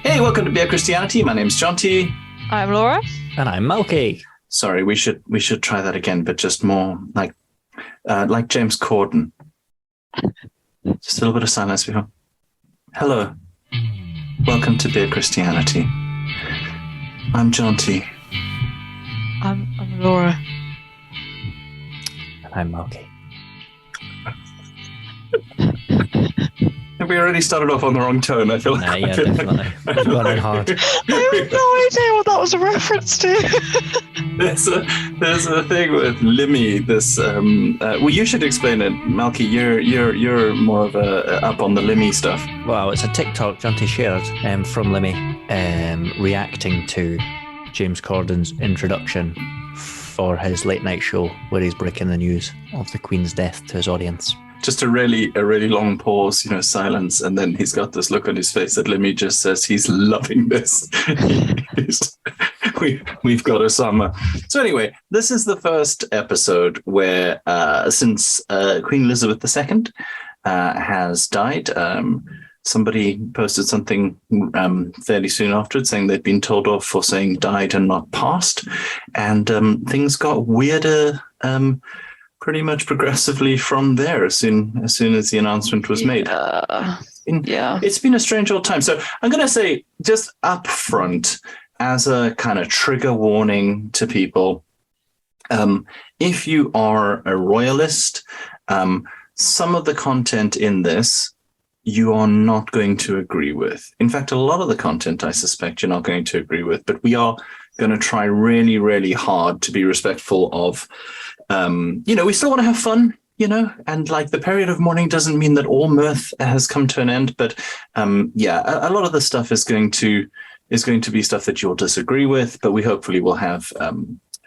Hey, welcome to Beer Christianity. My name's John T. I'm Laura. And I'm Malky. Sorry, we should try that again, but just more like James Corden. Just a little bit of silence before. Hello. Welcome to Beer Christianity. I'm John T. I'm Laura. And I'm Malky. Have we already started off on the wrong tone? I feel like. Yeah, definitely. We've gone in hard. I have no idea what that was a reference to. There's a thing with Limmy. This well, you should explain it, Malky. You're more of a up on the Limmy stuff. Well, it's a TikTok Jonty shared from Limmy reacting to James Corden's introduction for his late night show where he's breaking the news of the Queen's death to his audience. Just a really long pause, silence, and then he's got this look on his face that Limmy just says he's loving this. We've got a summer. So anyway, this is the first episode where since Queen Elizabeth II has died, somebody posted something fairly soon afterwards saying they'd been told off for saying died and not passed, and things got weirder pretty much progressively from there as soon as the announcement was made. It's been a strange old time. So I'm going to say just up front as a kind of trigger warning to people, if you are a royalist, some of the content in this you are not going to agree with. In fact, a lot of the content I suspect you're not going to agree with, but we are going to try really, really hard to be respectful of we still want to have fun, and like the period of mourning doesn't mean that all mirth has come to an end. But a lot of the stuff is going to be stuff that you'll disagree with, but we hopefully will have,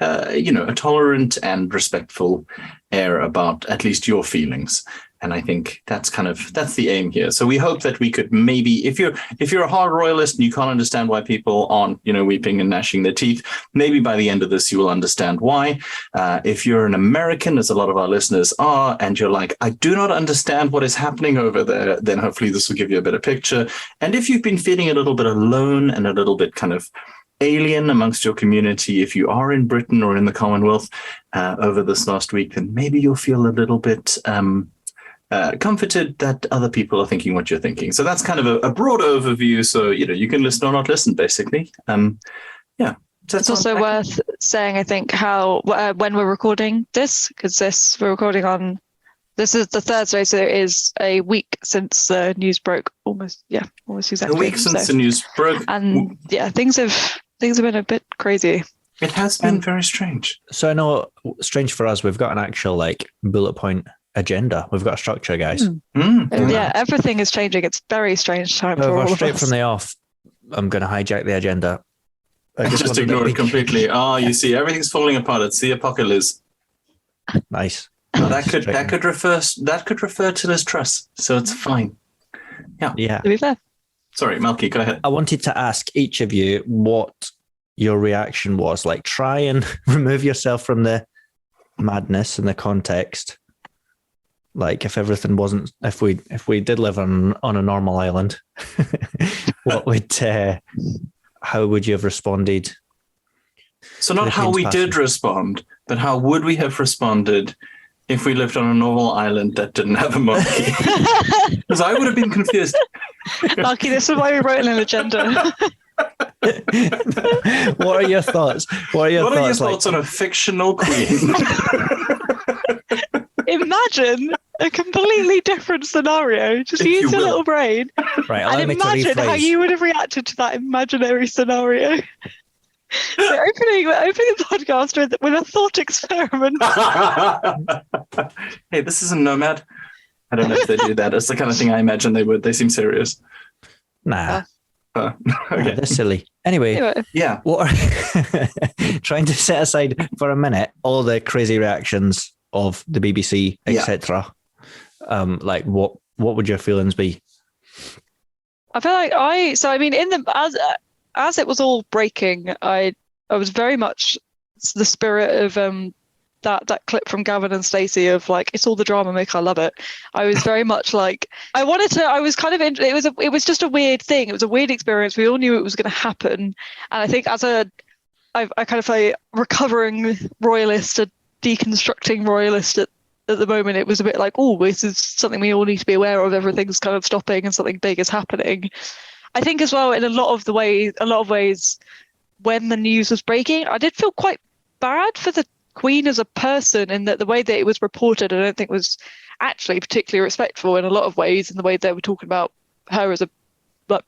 a tolerant and respectful air about at least your feelings. And I think that's the aim here. So we hope that we could maybe, if you're a hard royalist and you can't understand why people aren't, weeping and gnashing their teeth, maybe by the end of this, you will understand why. If you're an American, as a lot of our listeners are, and you're like, I do not understand what is happening over there, then hopefully this will give you a better picture. And if you've been feeling a little bit alone and a little bit kind of alien amongst your community, if you are in Britain or in the Commonwealth over this last week, then maybe you'll feel a little bit comforted that other people are thinking what you're thinking. So that's kind of a broad overview. So, you can listen or not listen, basically. It's also worth saying, I think, how when we're recording this, because this is the Thursday, so it is a week since the news broke. Almost exactly. A week since the news broke. And things have been a bit crazy. It has been very strange. So I know, strange for us, we've got an actual bullet point agenda. We've got a structure, guys. Everything is changing. It's very strange time for all of us. Straight from the off, I'm going to hijack the agenda. I just ignore it completely. You see, everything's falling apart. It's the apocalypse. Nice. Well, that could refer to Liz Truss, so it's fine. Yeah. To be fair. Sorry, Malky, go ahead. I wanted to ask each of you what your reaction was. Try and remove yourself from the madness and the context. If we did live on a normal island, how would you have responded? So not how we did respond, but how would we have responded if we lived on a normal island that didn't have a monarchy? Because I would have been confused. Lucky, this is why we wrote an agenda. What are your thoughts? What are your thoughts on a fictional queen? Imagine a completely different scenario. Just use your little brain. Right, and imagine how you would have reacted to that imaginary scenario. We're opening the podcast with a thought experiment. Hey, this isn't Nomad. I don't know if they do that. It's the kind of thing I imagine they would. They seem serious. Nah. Okay. They're silly. Anyway. Yeah. Trying to set aside for a minute all the crazy reactions of the BBC, etc. What would your feelings be? I feel like as it was all breaking, I was very much the spirit of that clip from Gavin and Stacey of like, it's all the drama, Mick, I love it. I was very much like, I was kind of it was just a weird thing. It was a weird experience. We all knew it was going to happen, and I think as I kind of a recovering royalist, a deconstructing royalist at the moment, it was a bit like, oh, this is something we all need to be aware of. Everything's kind of stopping and something big is happening. I think as well, in a lot of ways, when the news was breaking, I did feel quite bad for the Queen as a person, in that the way that it was reported, I don't think was actually particularly respectful in a lot of ways, in the way they were talking about her as a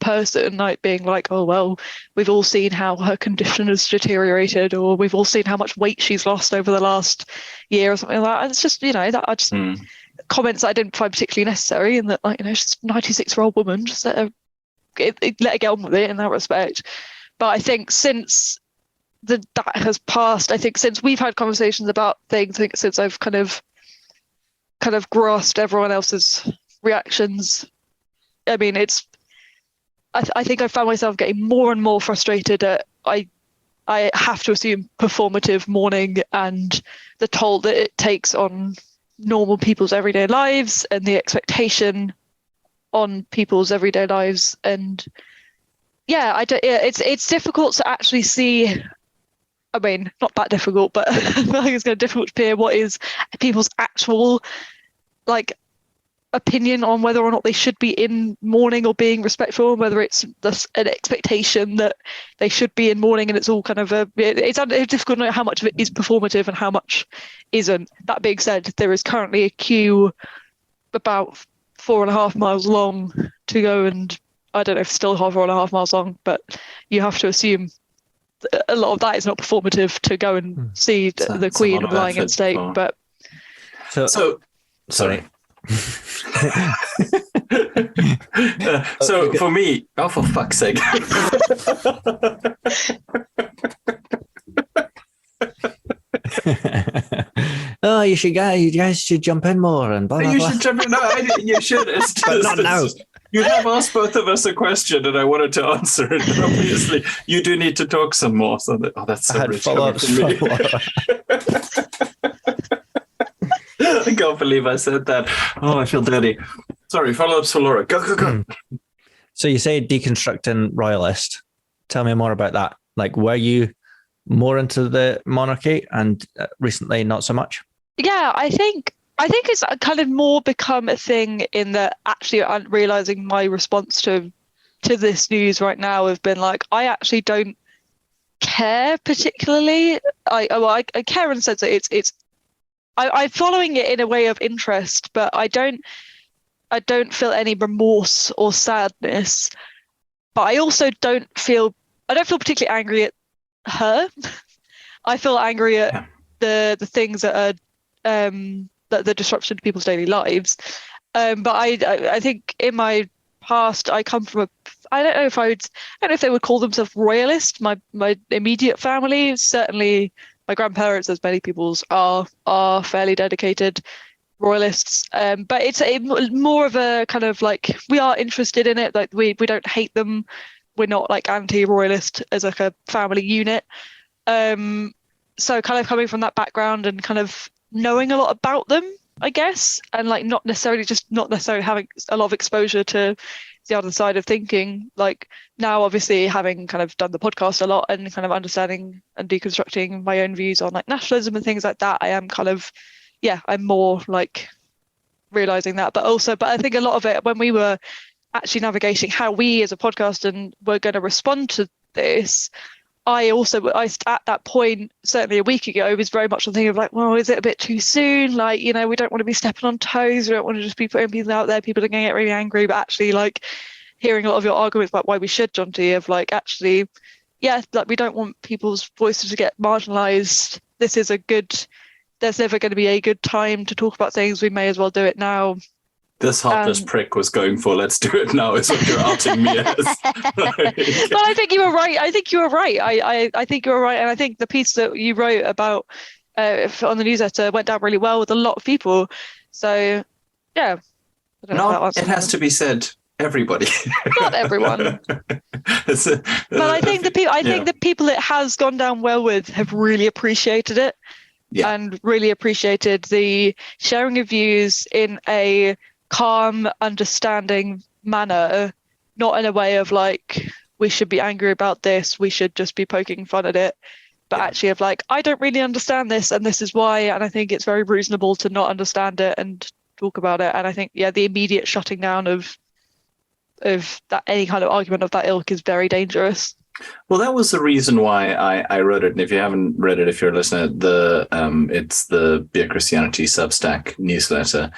person, like being like, oh, well, we've all seen how her condition has deteriorated, or we've all seen how much weight she's lost over the last year or something like that. And it's just, that I just comments that I didn't find particularly necessary, and that, like, she's a 96-year-old woman, just let her get on with it in that respect. But I think since that has passed, I think since we've had conversations about things, I think since I've kind of grasped everyone else's reactions, I mean, I think I found myself getting more and more frustrated at I have to assume performative mourning and the toll that it takes on normal people's everyday lives and the expectation on people's everyday lives. And it's difficult to actually see. I mean, not that difficult, but I feel like it's kind of difficult to hear what is people's actual like opinion on whether or not they should be in mourning or being respectful, and whether it's an expectation that they should be in mourning, and it's all kind of it's difficult to know how much of it is performative and how much isn't. That being said, there is currently a queue about 4.5 miles long to go, and I don't know if it's still 4.5 miles long, but you have to assume a lot of that is not performative to go and see the Queen lying in state. But so sorry. So for me, oh, for fuck's sake. Oh, you guys should jump in more and blah, blah, blah. Should jump in. No, you should. It's just, not now. You have asked both of us a question, and I wanted to answer it. And obviously, you do need to talk some more. So that's so rich coming from me. I can't believe I said that. Oh, I feel dirty. Sorry, follow-ups for Laura. Go. So you say deconstructing royalist. Tell me more about that. Like, were you more into the monarchy and recently not so much? Yeah, I think it's kind of more become a thing in that actually I'm realizing my response to this news right now have been like, I actually don't care particularly. I care in the sense that I'm following it in a way of interest, but I don't feel any remorse or sadness. But I also don't feel particularly angry at her. I feel angry at the things that are the disruption to people's daily lives. But I think in my past I come from I don't know if they would call themselves royalist. My immediate family, certainly my grandparents, as many people's are fairly dedicated royalists. But it's more of a kind of like, we are interested in it. Like we don't hate them. We're not like anti-royalist as like a family unit. So kind of coming from that background and kind of knowing a lot about them, I guess, and like not necessarily having a lot of exposure to the other side of thinking. Like now, obviously, having kind of done the podcast a lot and kind of understanding and deconstructing my own views on like nationalism and things like that, I am kind of, I'm more like realizing that. But I think a lot of it, when we were actually navigating how we as a podcast and were going to respond to this, I at that point, certainly a week ago, was very much on thinking of like, well, is it a bit too soon? Like, we don't want to be stepping on toes. We don't want to just be putting people out there. People are going to get really angry. But actually, like, hearing a lot of your arguments about why we should, Jonty, of like, actually, like we don't want people's voices to get marginalised. There's never going to be a good time to talk about things. We may as well do it now. This heartless prick was going for let's do it now is what you're outing me as. Well, I think you were right. I think you were right. I think you were right. And I think the piece that you wrote about on the newsletter went down really well with a lot of people. So, yeah. It has to be said, everybody. Not everyone. But I think the people it has gone down well with have really appreciated it. and really appreciated the sharing of views in a calm, understanding manner, not in a way of like, we should be angry about this, we should just be poking fun at it, but actually of like, I don't really understand this and this is why, and I think it's very reasonable to not understand it and talk about it. And I think, the immediate shutting down of that, any kind of argument of that ilk, is very dangerous. Well, that was the reason why I wrote it. And if you haven't read it, if you're a listener, it's the Beer Christianity Substack newsletter.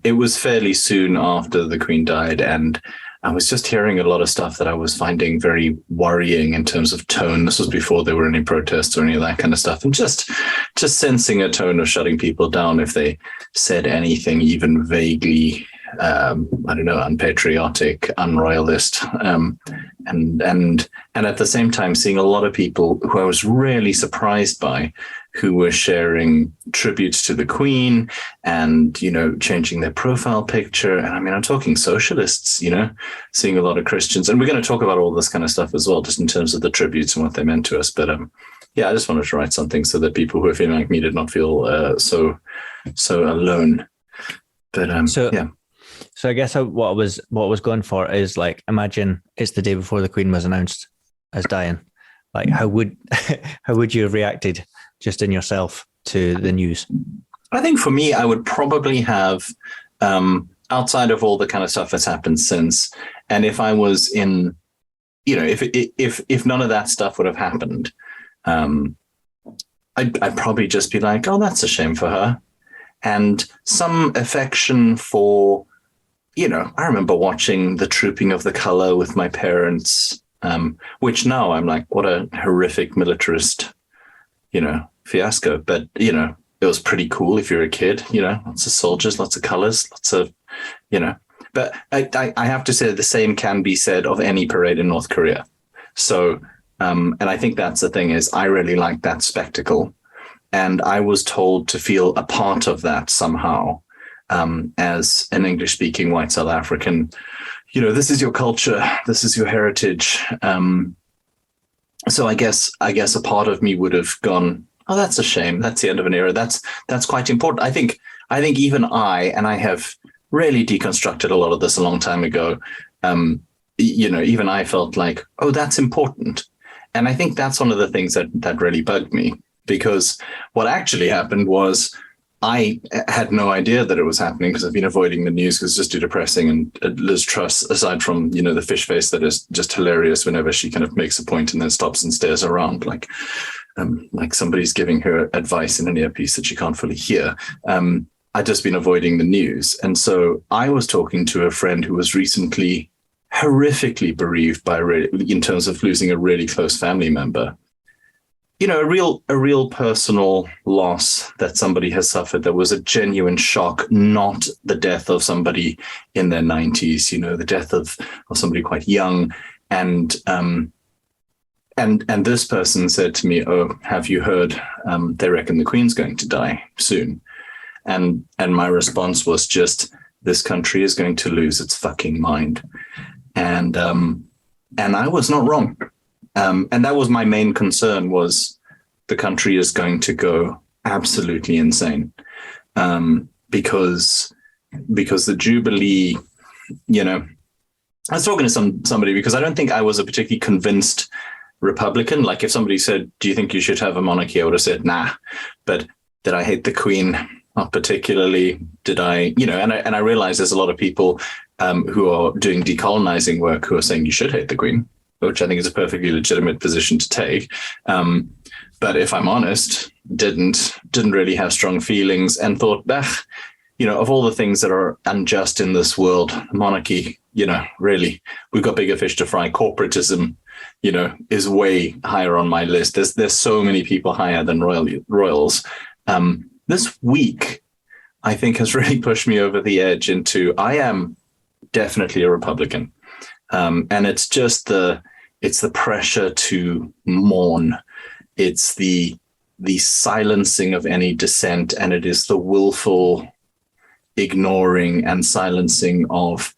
It was fairly soon after the Queen died, and I was just hearing a lot of stuff that I was finding very worrying in terms of tone. This was before there were any protests or any of that kind of stuff, and just sensing a tone of shutting people down if they said anything even vaguely, I don't know, unpatriotic, unroyalist, and at the same time seeing a lot of people who I was really surprised by, who were sharing tributes to the Queen and, changing their profile picture. And I mean, I'm talking socialists, seeing a lot of Christians, and we're going to talk about all this kind of stuff as well, just in terms of the tributes and what they meant to us. But I just wanted to write something so that people who are feeling like me did not feel so alone. But So I guess what I was going for is, like, imagine it's the day before the Queen was announced as dying. Like, how would you have reacted just in yourself to the news? I think for me, I would probably have, outside of all the kind of stuff that's happened since, and if I was in, if none of that stuff would have happened, I'd probably just be like, oh, that's a shame for her, and some affection for. I remember watching The Trooping of the Colour with my parents, which now I'm like, what a horrific militarist, fiasco. But, it was pretty cool if you're a kid, lots of soldiers, lots of colours, lots of, But I have to say the same can be said of any parade in North Korea. So, and I think that's the thing, is I really like that spectacle. And I was told to feel a part of that somehow. As an English-speaking white South African, this is your culture, this is your heritage. So I guess a part of me would have gone, oh, that's a shame. That's the end of an era. That's quite important. I think even I have really deconstructed a lot of this a long time ago. Even I felt like, oh, that's important. And I think that's one of the things that really bugged me, because what actually happened was, I had no idea that it was happening because I've been avoiding the news because it's just too depressing. And Liz Truss, aside from, the fish face that is just hilarious whenever she kind of makes a point and then stops and stares around like somebody's giving her advice in an earpiece that she can't fully hear. I'd just been avoiding the news. And so I was talking to a friend who was recently horrifically bereaved in terms of losing a really close family member. A real personal loss that somebody has suffered that was a genuine shock, not the death of somebody in their 90s, the death of somebody quite young. And this person said to me, oh, have you heard, they reckon the Queen's going to die soon. And my response was just, this country is going to lose its fucking mind. And I was not wrong. And that was my main concern, was the country is going to go absolutely insane, because the Jubilee, I was talking to somebody because I don't think I was a particularly convinced Republican. Like, if somebody said, do you think you should have a monarchy? I would have said, nah. But did I hate the Queen? Not particularly. Did I, and I realize there's a lot of people who are doing decolonizing work who are saying you should hate the Queen, which I think is a perfectly legitimate position to take. But if I'm honest, didn't really have strong feelings and thought, of all the things that are unjust in this world, monarchy, really, we've got bigger fish to fry. Corporatism, is way higher on my list. There's so many people higher than royals. This week, I think, has really pushed me over the edge into, I am definitely a Republican. And it's just it's the pressure to mourn. It's the silencing of any dissent, and it is the willful ignoring and silencing of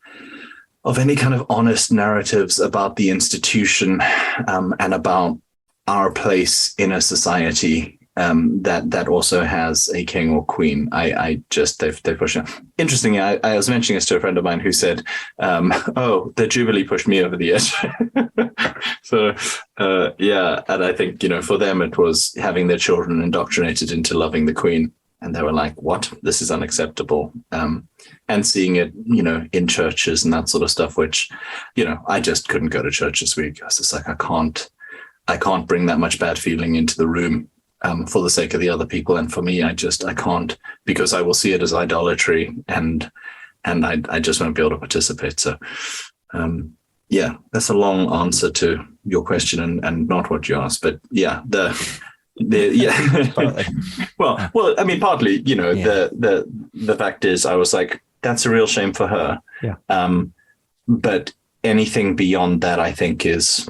any kind of honest narratives about the institution, and about our place in a society. that also has a king or queen. I just they've pushed it. Interestingly, I was mentioning this to a friend of mine who said, "Oh, the Jubilee pushed me over the edge." So yeah, and I think for them it was having their children indoctrinated into loving the Queen, and they were like, "What? This is unacceptable." And seeing it, in churches and that sort of stuff, which, I just couldn't go to church this week. I was just like, I can't bring that much bad feeling into the room. For the sake of the other people, and for me, I can't, because I will see it as idolatry, and I just won't be able to participate. So, yeah, that's a long answer to your question and not what you asked, but yeah, yeah. well, I mean, partly, the fact is, I was like, that's a real shame for her. Yeah. But anything beyond that, I think is,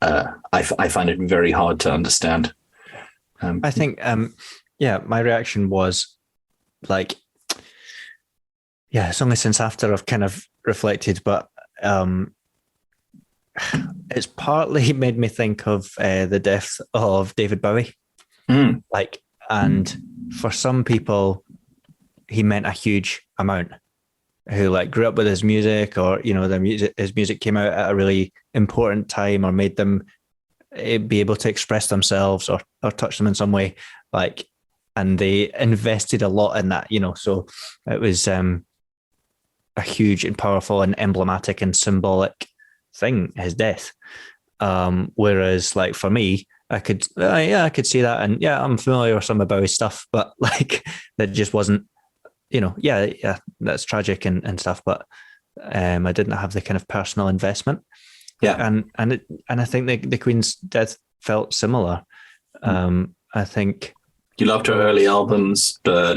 I find it very hard to understand. I think, my reaction was like, it's only since after I've kind of reflected, but it's partly made me think of the death of David Bowie. And for some people, he meant a huge amount, who grew up with his music, or, his music came out at a really important time, or made them be able to express themselves or touch them in some way, and they invested a lot in that, so it was a huge and powerful and emblematic and symbolic thing, his death. Whereas for me, I could see that, and I'm familiar with some of Bowie's stuff, but that just wasn't, that's tragic and stuff, but I didn't have the kind of personal investment. Yeah, and I think the Queen's death felt similar. I think you loved her early albums, but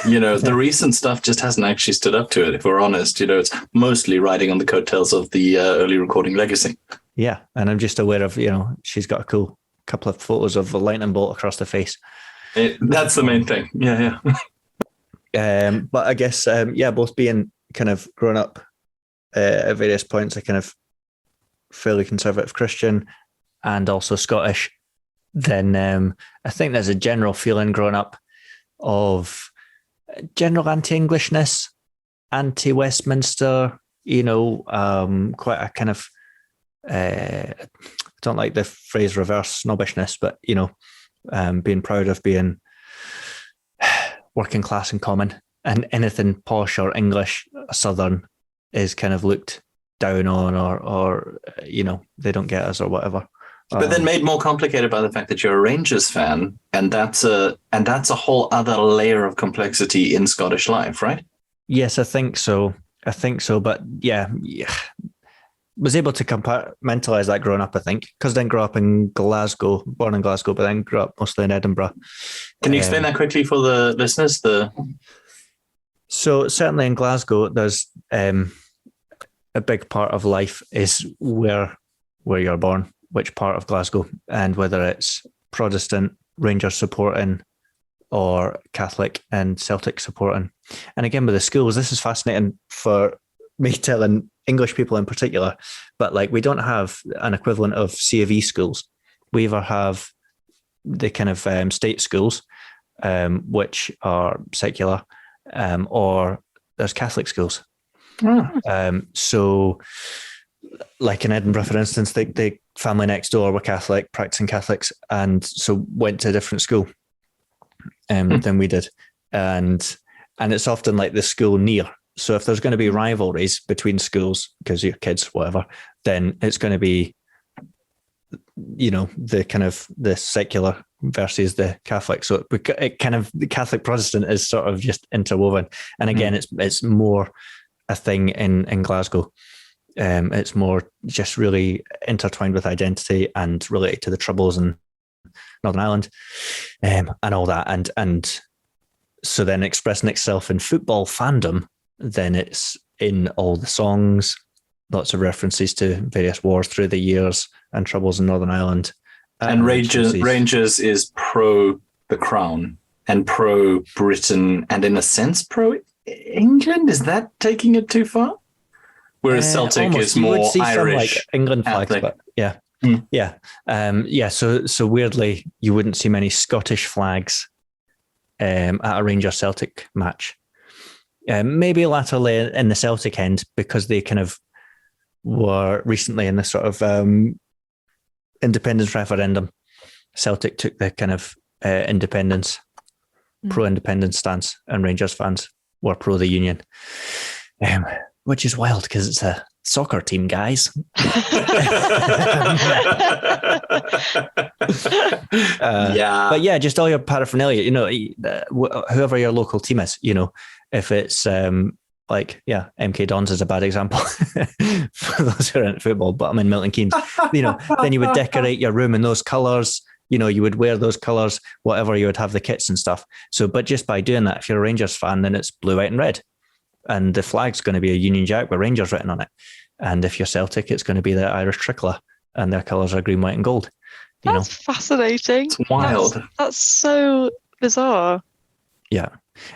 the recent stuff just hasn't actually stood up to it. If we're honest, it's mostly riding on the coattails of the early recording legacy. Yeah, and I'm just aware of she's got a cool couple of photos of a lightning bolt across the face. That's the main thing. Yeah. But I guess both being kind of grown up at various points, I kind of fairly conservative Christian and also Scottish, then I think there's a general feeling growing up of general anti-Englishness, anti-Westminster, quite a kind of, I don't like the phrase reverse snobbishness, but, being proud of being working class and common, and anything posh or English, Southern, is kind of looked down on, or they don't get us or whatever. But then made more complicated by the fact that you're a Rangers fan, and that's a whole other layer of complexity in Scottish life, right? Yes, I think so. But yeah, was able to compartmentalize that growing up, I think, because I didn't grow up in Glasgow, born in Glasgow, but then grew up mostly in Edinburgh. Can you explain that quickly for the listeners? So certainly in Glasgow, there's a big part of life is where you're born, which part of Glasgow, and whether it's Protestant, Rangers supporting, or Catholic and Celtic supporting. And again, with the schools, this is fascinating for me telling English people in particular, but we don't have an equivalent of C of E schools. We either have the kind of state schools, which are secular, or there's Catholic schools. So in Edinburgh, for instance, the family next door were Catholic, practicing Catholics, and so went to a different school than we did. And it's often the school near. So if there's going to be rivalries between schools, because your kids, whatever, then it's going to be, the kind of the secular versus the Catholic. So it kind of, the Catholic Protestant is sort of just interwoven. And again, it's more a thing in Glasgow. It's more just really intertwined with identity and related to the Troubles in Northern Ireland, and all that. And so then expressing itself in football fandom, then it's in all the songs, lots of references to various wars through the years and Troubles in Northern Ireland. And Rangers is pro the crown and pro Britain, and in a sense pro England. Is that taking it too far? Whereas Celtic is more Irish, some England flags, but yeah. Yeah. So weirdly, you wouldn't see many Scottish flags at a Rangers Celtic match. Maybe latterly in the Celtic end, because they kind of were recently in this sort of independence referendum. Celtic took the kind of pro-independence stance, and Rangers fans were pro the union, which is wild because it's a soccer team, guys. But yeah, just all your paraphernalia, whoever your local team is, if it's MK Dons is a bad example for those who are into football, but I'm in Milton Keynes, then you would decorate your room in those colours, you would wear those colours, whatever, you would have the kits and stuff. So, but just by doing that, if you're a Rangers fan, then it's blue, white and red. And the flag's going to be a Union Jack with Rangers written on it. And if you're Celtic, it's going to be the Irish tricolour, and their colours are green, white and gold. That's fascinating. It's wild. That's so bizarre. Yeah.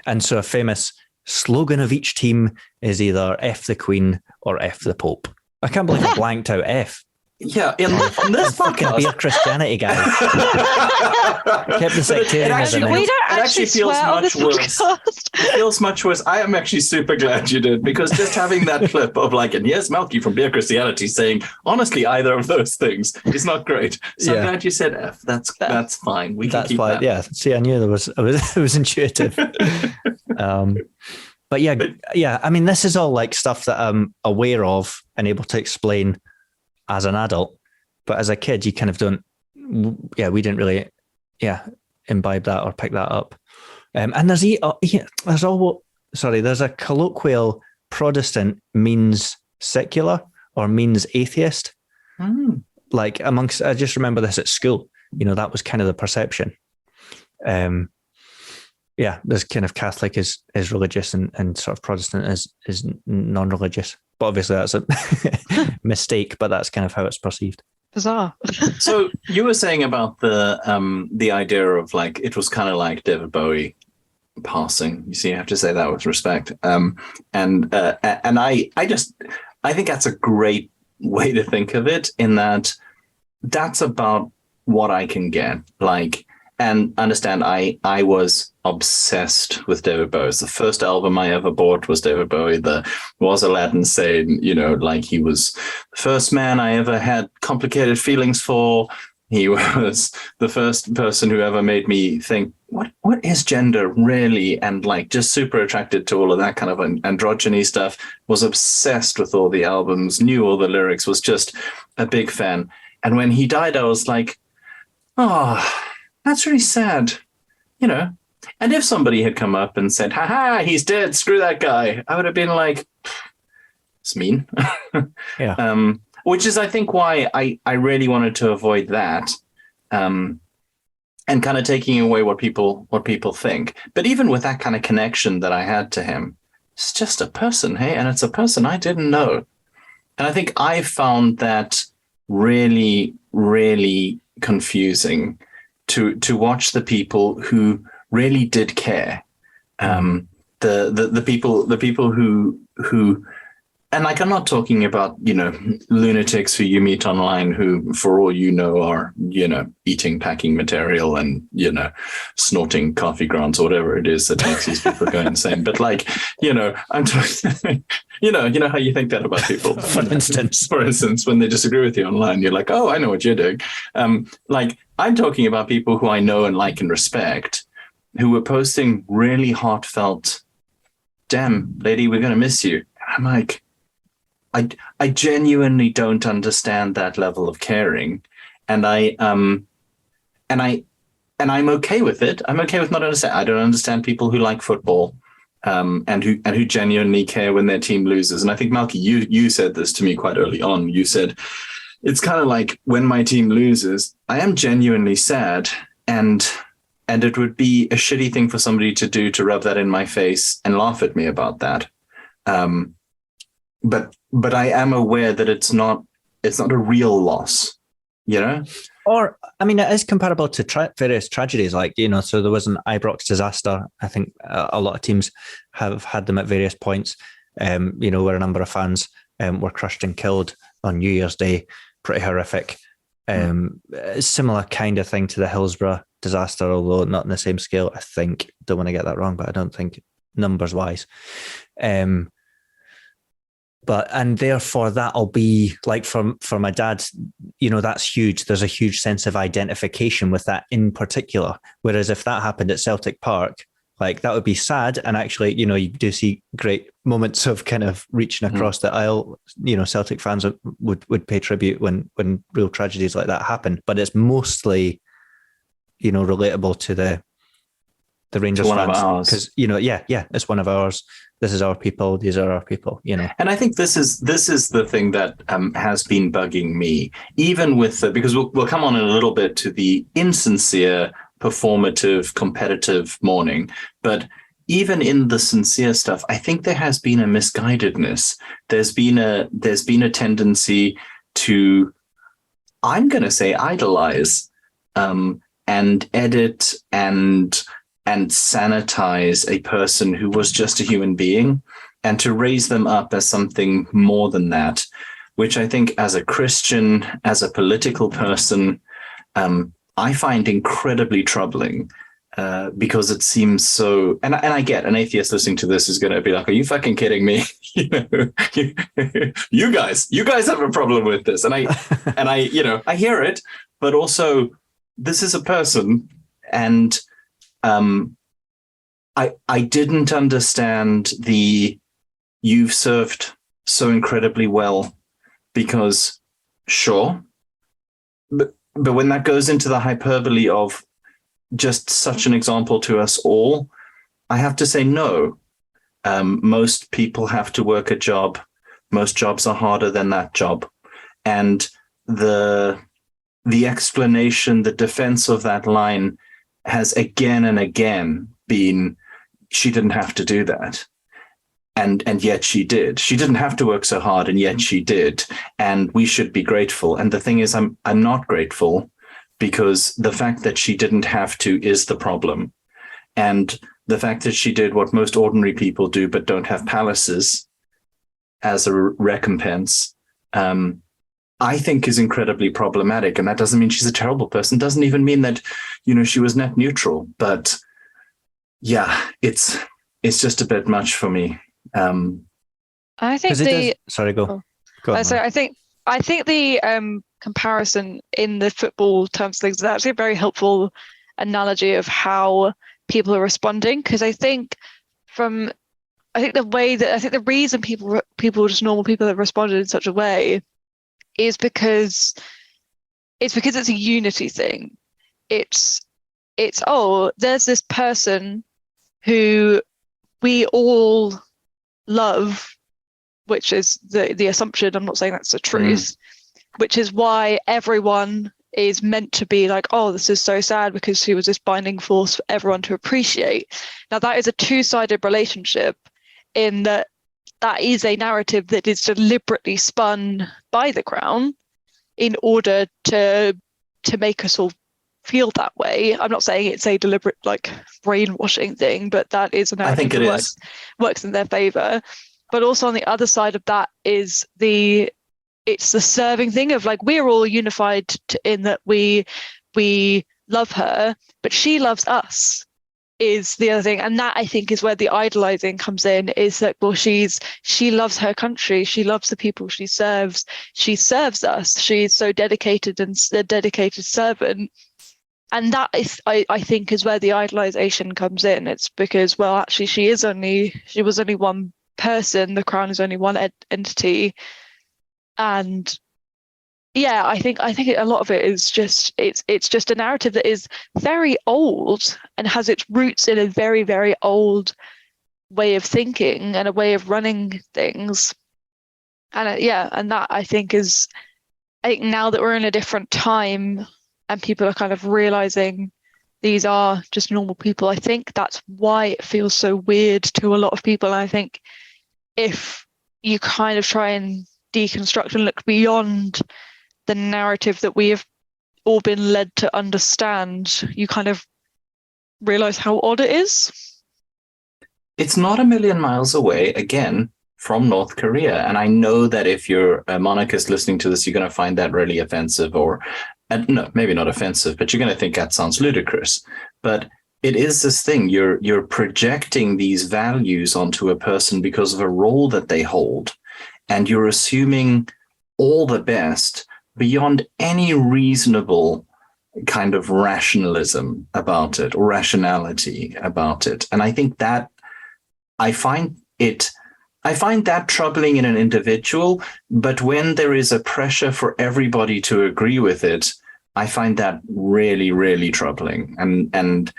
And so a famous slogan of each team is either F the Queen or F the Pope. I can't believe I blanked out F. Yeah, in this fucking podcast. Beer Christianity, guys. Kept the sectarianism. We don't actually feels swear on much this worse. podcast. It feels much worse. I am actually super glad you did, because just having that clip of and yes, Malky from Beer Christianity saying, honestly, either of those things is not great. So I'm glad you said F. That's fine. We can keep fine. that. Yeah. See, I knew it was intuitive. But yeah. I mean, this is all stuff that I'm aware of and able to explain as an adult, but as a kid, you kind of don't. Yeah, we didn't really, imbibe that or pick that up. And there's a colloquial Protestant means secular or means atheist. Amongst, I just remember this at school. That was kind of the perception. This kind of Catholic is religious and sort of Protestant is non-religious. But obviously that's a mistake, but that's kind of how it's perceived. Bizarre. So you were saying about the idea of it was kind of like David Bowie passing. You see, you have to say that with respect. And I think that's a great way to think of it, in that that's about what I can get. And understand, I was obsessed with David Bowie. The first album I ever bought was David Bowie. There was Aladdin saying, he was the first man I ever had complicated feelings for. He was the first person who ever made me think, what is gender really? And just super attracted to all of that kind of androgyny stuff. Was obsessed with all the albums, knew all the lyrics, was just a big fan. And when he died, I was like, oh, that's really sad, And if somebody had come up and said, "Ha, he's dead, screw that guy," I would have been like, it's mean. Yeah. Which is, I think, why I really wanted to avoid that, and kind of taking away what people think. But even with that kind of connection that I had to him, it's just a person, hey? And it's a person I didn't know. And I think I found that really, really confusing to watch the people who really did care, the people who, and I'm not talking about lunatics who you meet online who, for all you know, are eating packing material and snorting coffee grounds or whatever it is that makes these people go insane. But I'm talking, how you think that about people. For instance, when they disagree with you online, you're like, oh, I know what you're doing. I'm talking about people who I know and like and respect, who were posting really heartfelt, "Damn, lady, we're going to miss you." I'm like, I genuinely don't understand that level of caring. And I'm okay with it. I'm okay with not understanding. I don't understand people who like football, and who genuinely care when their team loses. And I think, Malky, you said this to me quite early on. You said, it's kind of like, when my team loses, I am genuinely sad, and it would be a shitty thing for somebody to do, to rub that in my face and laugh at me about that. But I am aware that it's not a real loss, Or, I mean, it is comparable to various tragedies, so there was an Ibrox disaster. I think a lot of teams have had them at various points, where a number of fans were crushed and killed on New Year's Day. Pretty horrific. Similar kind of thing to the Hillsborough disaster, although not on the same scale, I think. Don't want to get that wrong, but I don't think numbers wise. And therefore that'll be like for my dad, that's huge. There's a huge sense of identification with that in particular. Whereas if that happened at Celtic Park, like that would be sad. And actually, you do see great moments of kind of reaching across the aisle. Celtic fans would pay tribute when real tragedies like that happen. But it's mostly, relatable to the Rangers fans, because it's one of ours. This is our people. These are our people. And I think this is the thing that has been bugging me, even with because we'll come on in a little bit to the insincere, performative, competitive mourning, but even in the sincere stuff, I think there has been a misguidedness. There's been a tendency to, I'm going to say, idolize and edit and sanitize a person who was just a human being, and to raise them up as something more than that, which I think as a Christian, as a political person, I find incredibly troubling, because it seems so, and I get an atheist listening to this is going to be like, are you fucking kidding me? You guys have a problem with this. And I hear it, but also this is a person, and I didn't understand you've served so incredibly well, because sure, but when that goes into the hyperbole of just such an example to us all, I have to say no. Most people have to work a job. Most jobs are harder than that job. And the explanation, the defense of that line has again and again been, she didn't have to do that. And yet she did. She didn't have to work so hard, and yet she did. And we should be grateful. And the thing is, I'm not grateful, because the fact that she didn't have to is the problem. And the fact that she did what most ordinary people do but don't have palaces as a recompense, I think is incredibly problematic. And that doesn't mean she's a terrible person. Doesn't even mean that, she was net neutral. But yeah, it's just a bit much for me. I think sorry, go. Go on, so I think the comparison in the football terms of things is actually a very helpful analogy of how people are responding, because I think the reason people just normal people have responded in such a way is because it's a unity thing. It's there's this person who we all love, which is the assumption. I'm not saying that's the truth, which is why everyone is meant to be like, oh, this is so sad, because she was this binding force for everyone to appreciate. Now, that is a two-sided relationship, in that is a narrative that is deliberately spun by the Crown in order to make us all feel that way. I'm not saying it's a deliberate brainwashing thing, but that is a narrative that works in their favor. But also on the other side of that is it's the serving thing of we're all unified in that we love her, but she loves us is the other thing. And that, I think, is where the idolizing comes in, is that, well, she loves her country, she loves the people she serves us, she's so dedicated and a dedicated servant. And that is, I think, is where the idolization comes in. It's because, well, actually she was only one person, the Crown is only one entity. And yeah, I think a lot of it is just it's just a narrative that is very old and has its roots in a very, very old way of thinking and a way of running things. And and that I think now that we're in a different time and people are kind of realizing these are just normal people, I think that's why it feels so weird to a lot of people. And I think if you kind of try and deconstruct and look beyond the narrative that we have all been led to understand, you kind of realize how odd it is. It's not a million miles away, again, from North Korea. And I know that if you're a monarchist listening to this, you're going to find that really offensive or and no, maybe not offensive, but you're going to think that sounds ludicrous. But it is this thing, you're projecting these values onto a person because of a role that they hold, and you're assuming all the best beyond any reasonable kind of rationalism about it or rationality about it. And I think that I find that troubling in an individual, but when there is a pressure for everybody to agree with it, I find that really, really troubling. And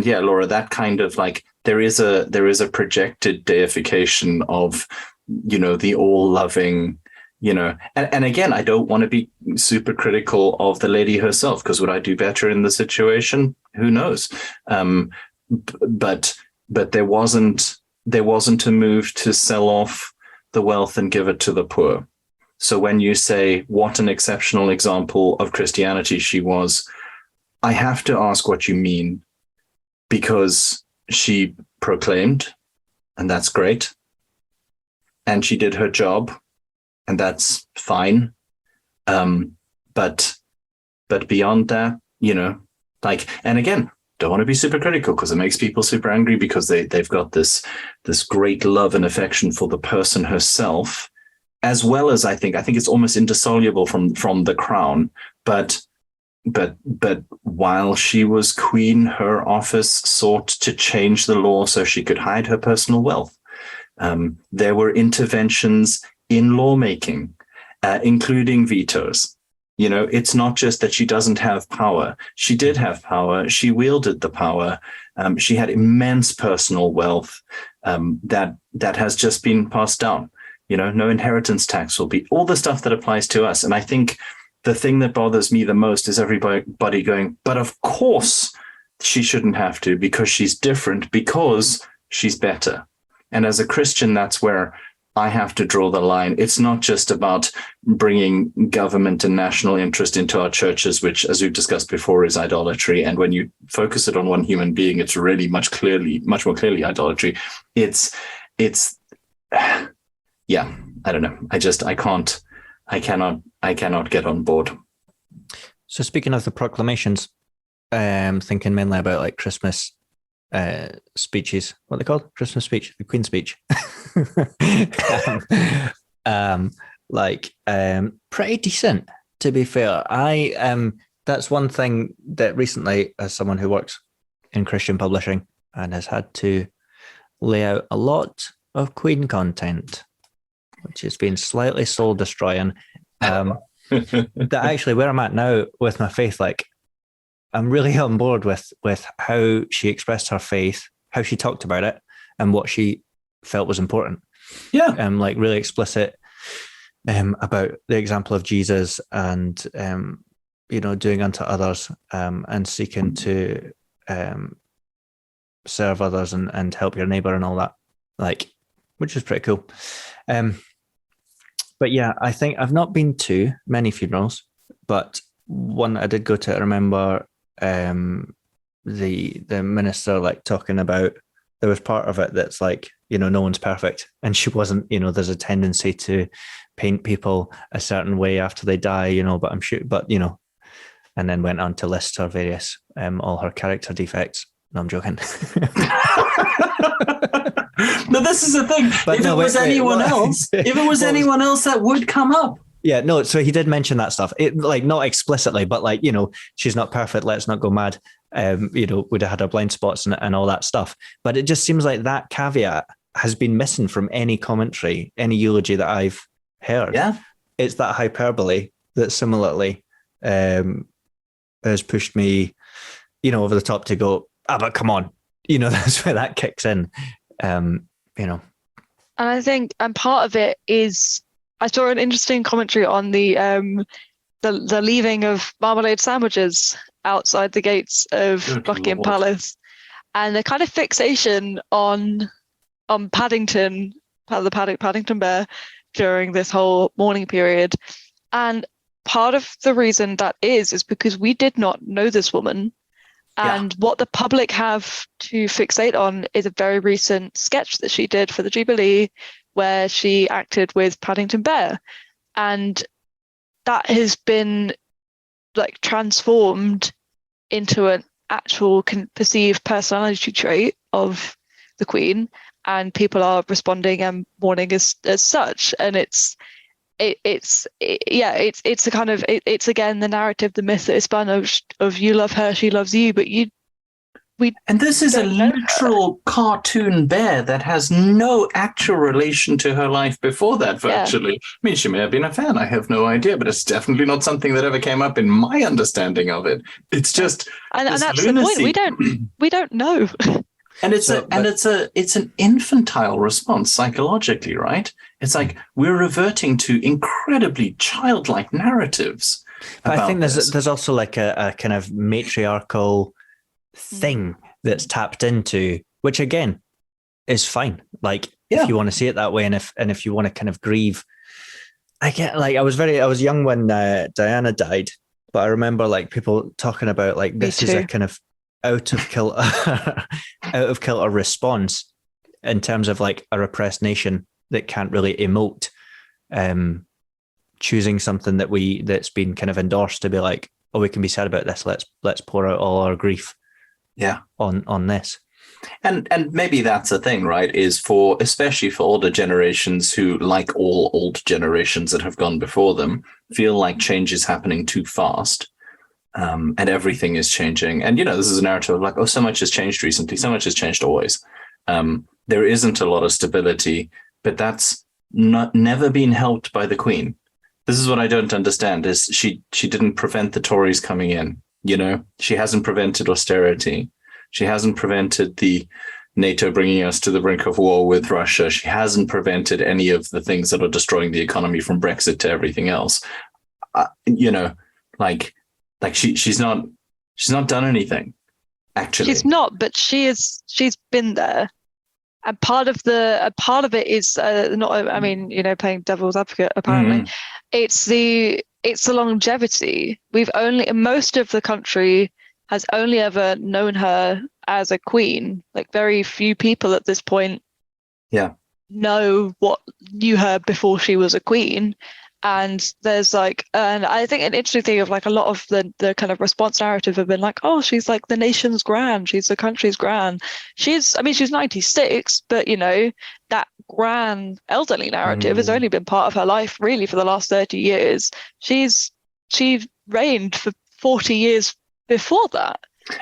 yeah, Laura, that kind of like there is a projected deification of, the all-loving, and again, I don't want to be super critical of the lady herself, because would I do better in the situation? Who knows? But there wasn't a move to sell off the wealth and give it to the poor. So when you say what an exceptional example of Christianity she was, I have to ask what you mean, because she proclaimed, and that's great, and she did her job, and that's fine. But beyond that, and again, don't want to be super critical because it makes people super angry because they've got this great love and affection for the person herself, as well as I think it's almost indissoluble from the crown. But while she was queen, her office sought to change the law so she could hide her personal wealth. There were interventions in lawmaking, including vetoes. It's not just that she doesn't have power. She did have power. She wielded the power. She had immense personal wealth that has just been passed down. No inheritance tax will be, all the stuff that applies to us. And I think the thing that bothers me the most is everybody going, but of course she shouldn't have to, because she's different, because she's better. And as a Christian, that's where I have to draw the line. It's not just about bringing government and national interest into our churches, which, as we've discussed before, is idolatry. And when you focus it on one human being, it's really much more clearly idolatry. It's yeah, I don't know. I cannot get on board. So speaking of the proclamations, thinking mainly about like Christmas speeches, what are they called? Christmas speech, the Queen's speech. Pretty decent, to be fair. That's one thing that recently, as someone who works in Christian publishing and has had to lay out a lot of Queen content, which has been slightly soul destroying, that actually where I'm at now with my faith, like I'm really on board with how she expressed her faith, how she talked about it, and what she felt was important. Yeah. Like really explicit about the example of Jesus and, doing unto others and seeking to serve others and help your neighbor and all that, which is pretty cool. But yeah, I think I've not been to many funerals, but one I did go to, I remember the minister talking about, there was part of it that's no one's perfect, and she wasn't. There's a tendency to paint people a certain way after they die, but I'm sure, and then went on to list her various all her character defects. No, I'm joking. No, this is the thing. If it was anyone else, that would come up. Yeah, no. So he did mention that stuff. Not explicitly, but she's not perfect. Let's not go mad. Would have had her blind spots and all that stuff. But it just seems like that caveat has been missing from any commentary, any eulogy that I've heard. Yeah, it's that hyperbole that similarly has pushed me, over the top to go, but come on, that's where that kicks in. And I think, and part of it is, I saw an interesting commentary on the leaving of marmalade sandwiches outside the gates of Buckingham Palace, and the kind of fixation on Paddington, the Paddington Bear, during this whole mourning period. And part of the reason that is because we did not know this woman. And what the public have to fixate on is a very recent sketch that she did for the Jubilee, where she acted with Paddington Bear. And that has been like transformed into an actual perceived personality trait of the Queen, and people are responding and mourning as such. And it's a kind of it's again the narrative, the myth that is spun of you love her, she loves you, but and this is a literal cartoon bear that has no actual relation to her life before that, virtually. I mean, she may have been a fan, I have no idea, but it's definitely not something that ever came up in my understanding of it. It's just and that's lunacy. The point. We don't know. And it's an infantile response psychologically, right? It's like we're reverting to incredibly childlike narratives. But I think there's also like a kind of matriarchal thing that's tapped into, which again is fine. Like if you want to see it that way, and if you want to kind of grieve, I get like I was young when Diana died, but I remember like people talking about like this is a kind of out of kilter response in terms of like a repressed nation that can't really emote, choosing something that's been kind of endorsed to be like, oh, we can be sad about this. Let's pour out all our grief. On this. And maybe that's the thing, right? Is especially for older generations who, like all old generations that have gone before them, feel like change is happening too fast. And everything is changing. And, this is a narrative of like, oh, so much has changed recently. So much has changed always. There isn't a lot of stability, but that's never been helped by the Queen. This is what I don't understand is she didn't prevent the Tories coming in. She hasn't prevented austerity. She hasn't prevented the NATO bringing us to the brink of war with Russia. She hasn't prevented any of the things that are destroying the economy, from Brexit to everything else. She's not done anything. Actually, she's not. But she's been there, and part of it is not. I mean, playing devil's advocate. Apparently, it's the longevity. Most of the country has only ever known her as a queen. Like very few people at this point knew her before she was a queen. And there's and I think an interesting thing of like a lot of the kind of response narrative have been like, oh, she's like the nation's gran, she's the country's gran. She's 96, but that gran elderly narrative has only been part of her life really for the last 30 years. She reigned for 40 years before that.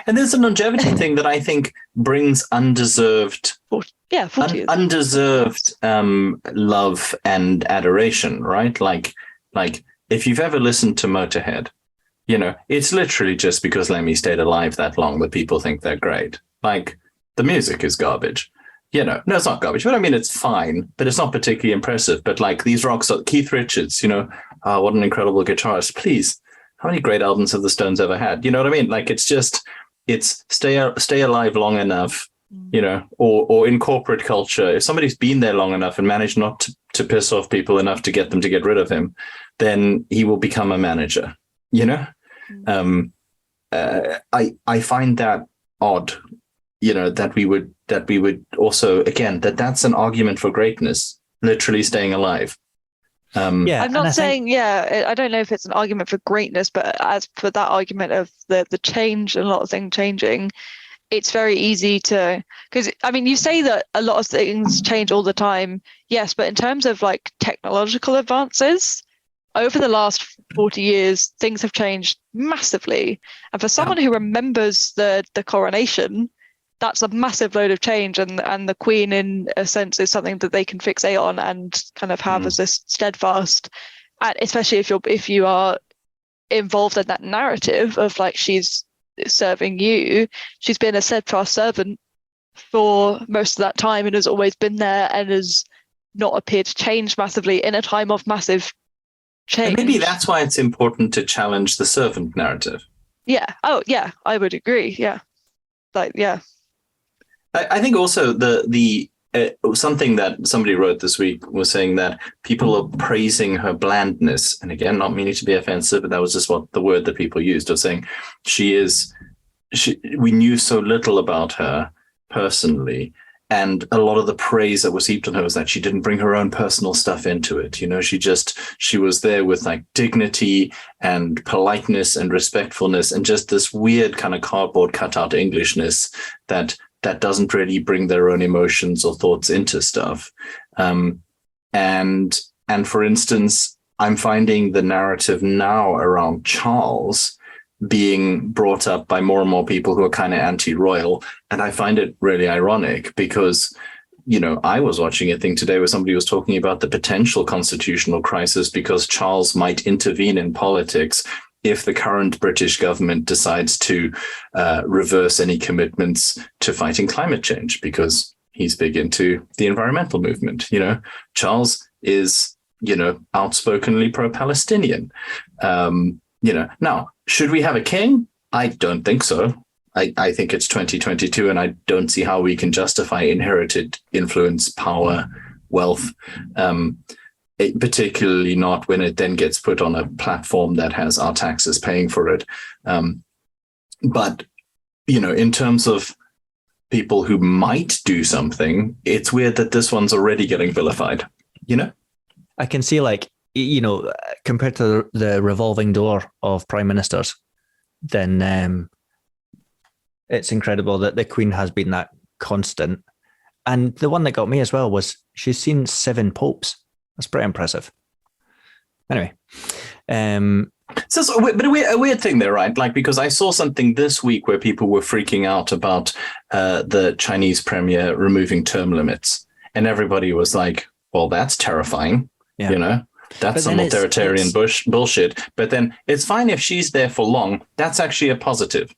And there's a longevity thing that I think brings undeserved 40 years. Undeserved love and adoration, right? Like if you've ever listened to Motorhead, it's literally just because Lemmy stayed alive that long that people think they're great. Like the music is garbage. No, it's not garbage, but I mean, it's fine, but it's not particularly impressive. But like these rock stars, Keith Richards, what an incredible guitarist. Please, how many great albums have the Stones ever had? You know what I mean? Like it's stay alive long enough, or in corporate culture, if somebody's been there long enough and managed not to piss off people enough to get them to get rid of him, then he will become a manager. I find that odd, that we would also, again, that's an argument for greatness, literally staying alive. I'm not saying, I don't know if it's an argument for greatness, but as for that argument of the change and a lot of things changing, it's very easy to, because I mean, you say that a lot of things change all the time. Yes, but in terms of like technological advances, over the last 40 years, things have changed massively. And for someone who remembers the coronation, that's a massive load of change, and the Queen, in a sense, is something that they can fixate on and kind of have as this steadfast, and especially if you are involved in that narrative of like she's serving you. She's been a steadfast servant for most of that time and has always been there and has not appeared to change massively in a time of massive change. And maybe that's why it's important to challenge the servant narrative. Yeah. Oh, yeah. I would agree. Yeah. I think also the something that somebody wrote this week was saying that people are praising her blandness, and again, not meaning to be offensive, but that was just what the word that people used, of saying we knew so little about her personally, And a lot of the praise that was heaped on her was that she didn't bring her own personal stuff into it. You know, she was there with like dignity and politeness and respectfulness and just this weird kind of cardboard cutout Englishness that doesn't really bring their own emotions or thoughts into stuff. And for instance, I'm finding the narrative now around Charles being brought up by more and more people who are kind of anti-royal. And I find it really ironic because, you know, I was watching a thing today where somebody was talking about the potential constitutional crisis because Charles might intervene in politics if the current British government decides to reverse any commitments to fighting climate change, because he's big into the environmental movement. You know, Charles is, you know, outspokenly pro-Palestinian. You know, now, should we have a king? I don't think so. I think it's 2022, and I don't see how we can justify inherited influence, power, wealth, particularly not when it then gets put on a platform that has our taxes paying for it. But, you know, in terms of people who might do something, it's weird that this one's already getting vilified, you know? I can see, like, you know, compared to the revolving door of prime ministers, then it's incredible that the Queen has been that constant. And the one that got me as well was she's seen 7 popes. That's pretty impressive. Anyway. So, but a weird thing there, right? Like, because I saw something this week where people were freaking out about the Chinese premier removing term limits. And everybody was like, well, that's terrifying, you know? That's some authoritarian bullshit. But then it's fine if she's there for long. That's actually a positive.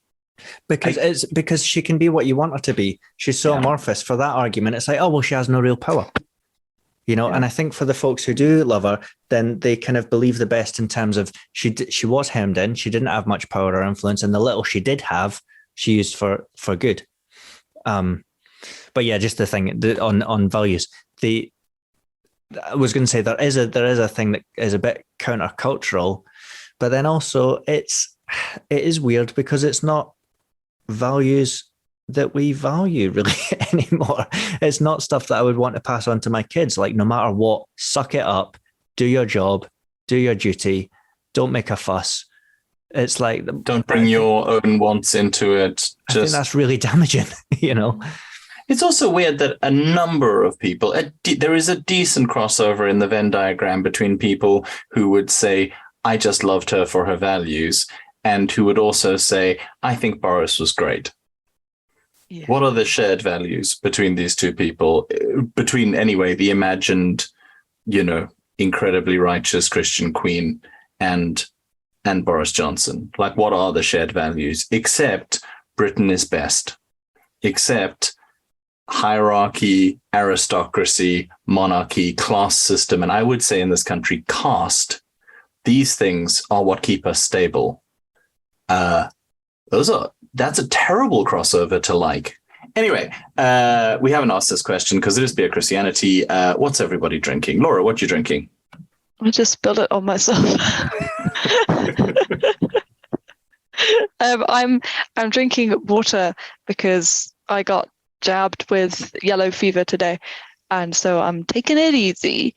Because she can be what you want her to be. She's so amorphous. For that argument, it's like, oh, well, she has no real power. You know, and I think for the folks who do love her, then they kind of believe the best in terms of she was hemmed in. She didn't have much power or influence. And the little she did have, she used for good. But yeah, just the thing on values, I was going to say there is a thing that is a bit countercultural, but then also it is weird because it's not values that we value really anymore. It's not stuff that I would want to pass on to my kids. Like, no matter what, suck it up, do your job, do your duty, don't make a fuss. It's like, don't bring your own wants into it. I think that's really damaging, you know. It's also weird that a number of people, there is a decent crossover in the Venn diagram between people who would say, I just loved her for her values, and who would also say, I think Boris was great. Yeah. What are the shared values between these two people? Between, anyway, the imagined, you know, incredibly righteous Christian Queen and Boris Johnson? Like, what are the shared values? Except Britain is best. Except hierarchy, aristocracy, monarchy, class system, and I would say in this country, caste. These things are what keep us stable. That's a terrible crossover to like. Anyway, we haven't asked this question because it is Beer Christianity. What's everybody drinking? Laura, what you drinking? I just spilled it on myself. I'm drinking water because I got jabbed with yellow fever today, and so I'm taking it easy.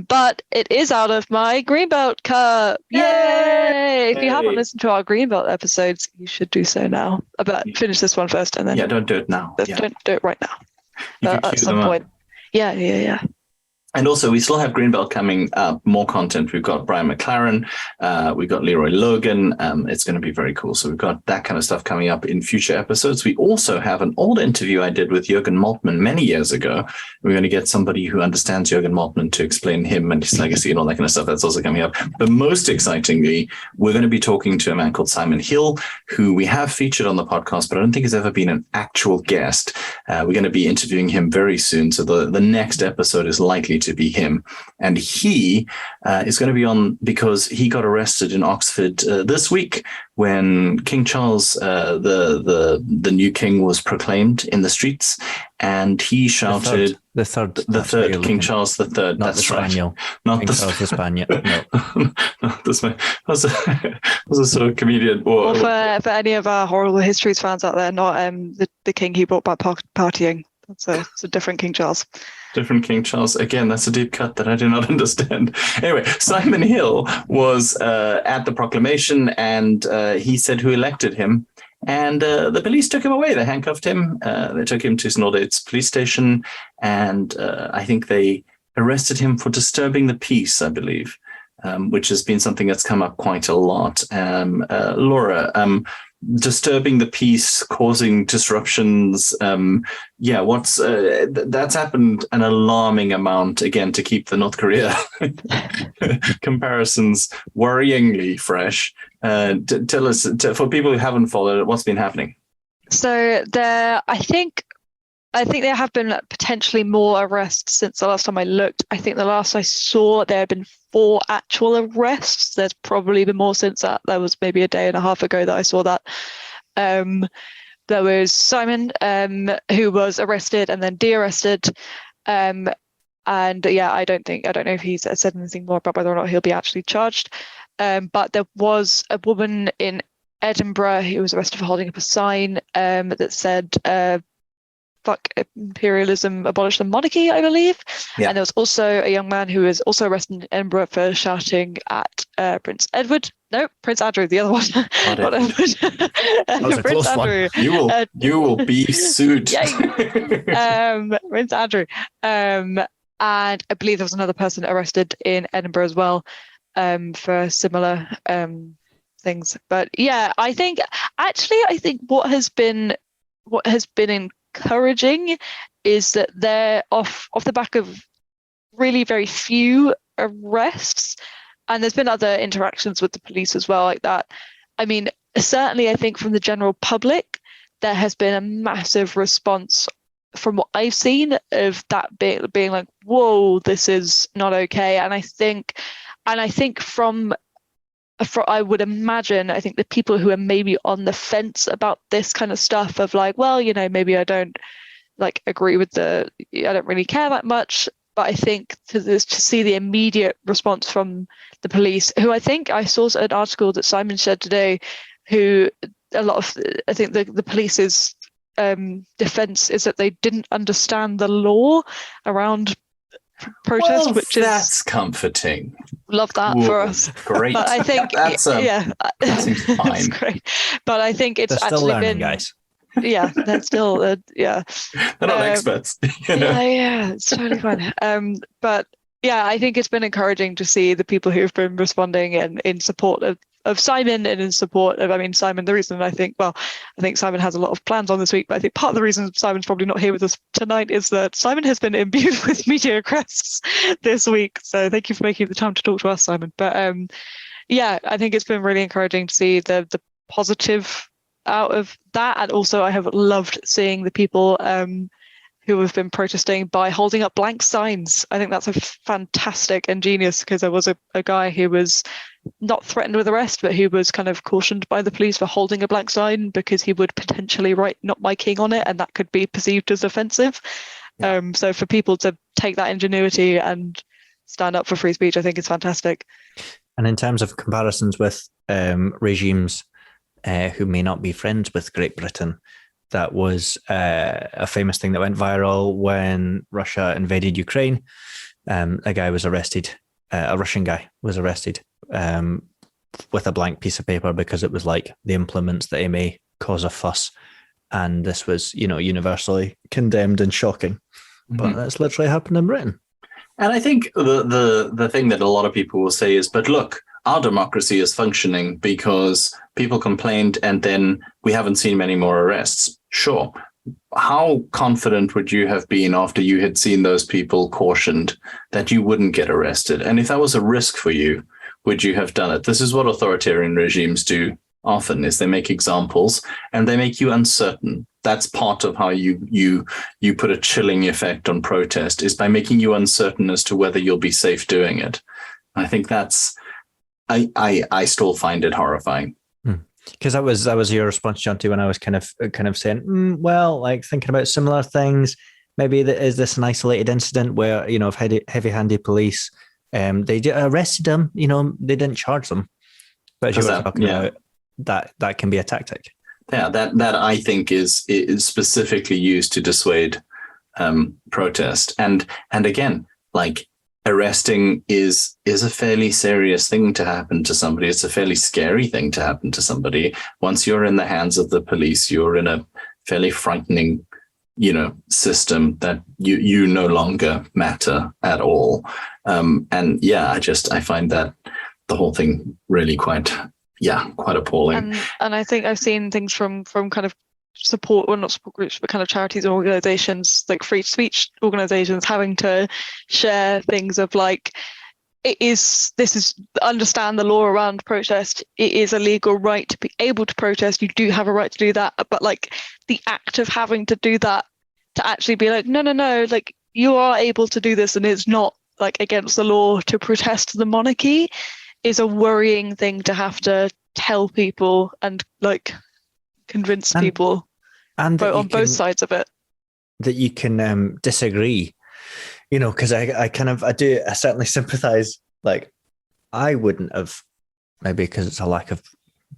But it is out of my Greenbelt cup. Yay! If you haven't listened to our Greenbelt episodes, you should do so now. But finish this one first, and then don't do it now. Don't do it right now. At some point. Yeah. And also, we still have Greenbelt coming up, more content. We've got Brian McLaren, we've got Leroy Logan. It's going to be very cool. So we've got that kind of stuff coming up in future episodes. We also have an old interview I did with Jürgen Moltmann many years ago. We're going to get somebody who understands Jürgen Moltmann to explain him and his legacy and all that kind of stuff. That's also coming up. But most excitingly, we're going to be talking to a man called Simon Hill, who we have featured on the podcast, but I don't think has ever been an actual guest. We're going to be interviewing him very soon. So the next episode is likely to be him, and he is going to be on because he got arrested in Oxford this week when King Charles, the new king, was proclaimed in the streets, and he shouted the third King Charles the Third. Not that's the Spaniel. Right. Not King the Charles the Spaniard. No, not the Spaniel. Was a sort of comedian. Or for any of our horrible histories fans out there, not the king he brought back partying. It's a different King Charles. Different King Charles. Again, that's a deep cut that I do not understand. Anyway, Simon Hill was at the proclamation, and he said who elected him. And the police took him away. They handcuffed him. They took him to St. Aldate's police station, and I think they arrested him for disturbing the peace, I believe, which has been something that's come up quite a lot. Laura, disturbing the peace, causing disruptions. That's happened an alarming amount, again, to keep the North Korea comparisons worryingly fresh. Tell us, for people who haven't followed it, what's been happening? So I think there have been potentially more arrests since the last time I looked. I think the last I saw, there have been 4 actual arrests. There's probably been more since that. That was maybe a day and a half ago that I saw that. There was Simon, who was arrested and then de-arrested. And yeah, I don't know if he's said anything more about whether or not he'll be actually charged. But there was a woman in Edinburgh who was arrested for holding up a sign that said, fuck imperialism, abolish the monarchy, I believe. Yeah. And there was also a young man who was also arrested in Edinburgh for shouting at Prince Andrew, the other one. Not Edward. That was a Prince close Andrew. One. You will be sued. Prince Andrew. And I believe there was another person arrested in Edinburgh as well for similar things. But yeah, I think what has been encouraging is that they're off the back of really very few arrests, and there's been other interactions with the police as well like that. I mean, certainly I think from the general public there has been a massive response from what I've seen of that being like, whoa, this is not okay. And I think I would imagine, I think the people who are maybe on the fence about this kind of stuff of like, well, maybe I don't agree with I don't really care that much. But I think to see the immediate response from the police, who I think I saw an article that Simon shared today, I think the police's defense is that they didn't understand the law around protest, that's comforting. Love that. Whoa, for us. Great. But I think that seems fine. That's great. But I think it's they're still actually learning, been, guys. Yeah, they're still They're not experts. Yeah, it's totally fine. But yeah, I think it's been encouraging to see the people who've been responding in support of Simon and in support of, Simon, the reason I think Simon has a lot of plans on this week, but I think part of the reason Simon's probably not here with us tonight is that Simon has been imbued with media requests this week. So thank you for making the time to talk to us, Simon. But yeah, I think it's been really encouraging to see the positive out of that. And also I have loved seeing the people who have been protesting by holding up blank signs. I think that's a fantastic and genius, because there was a guy who was not threatened with arrest, but who was kind of cautioned by the police for holding a blank sign because he would potentially write "Not My King" on it, and that could be perceived as offensive. Yeah. So for people to take that ingenuity and stand up for free speech, I think it's fantastic. And in terms of comparisons with regimes who may not be friends with Great Britain, that was a famous thing that went viral when Russia invaded Ukraine. A guy was arrested, a Russian guy was arrested with a blank piece of paper because it was like the implements that may cause a fuss. And this was, universally condemned and shocking. Mm-hmm. But that's literally happened in Britain. And I think the thing that a lot of people will say is, but look, our democracy is functioning because people complained and then we haven't seen many more arrests. Sure. How confident would you have been after you had seen those people cautioned that you wouldn't get arrested? And if that was a risk for you, would you have done it? This is what authoritarian regimes do often, is they make examples and they make you uncertain. That's part of how you put a chilling effect on protest, is by making you uncertain as to whether you'll be safe doing it. I think that's, I still find it horrifying. Because that was your response, Jonty, when I was kind of saying, well, like thinking about similar things. Maybe is this an isolated incident where, if heavy-handed police, they arrested them, they didn't charge them. But as you were talking about, that can be a tactic. Yeah, that I think is specifically used to dissuade protest. And again, like, arresting is a fairly serious thing to happen to somebody. It's a fairly scary thing to happen to somebody. Once you're in the hands of the police, you're in a fairly frightening, system that you no longer matter at all. And yeah, I find that the whole thing really quite appalling. And I think I've seen things from kind of support, or not support groups, but kind of charities and organizations, like free speech organizations, having to share things of like, understand the law around protest. It is a legal right to be able to protest. You do have a right to do that. But like the act of having to do that, to actually be like, no, like you are able to do this and it's not like against the law to protest the monarchy, is a worrying thing to have to tell people and like convince people and on both sides of it. That you can disagree, because I certainly sympathize. Like, I wouldn't have, maybe because it's a lack of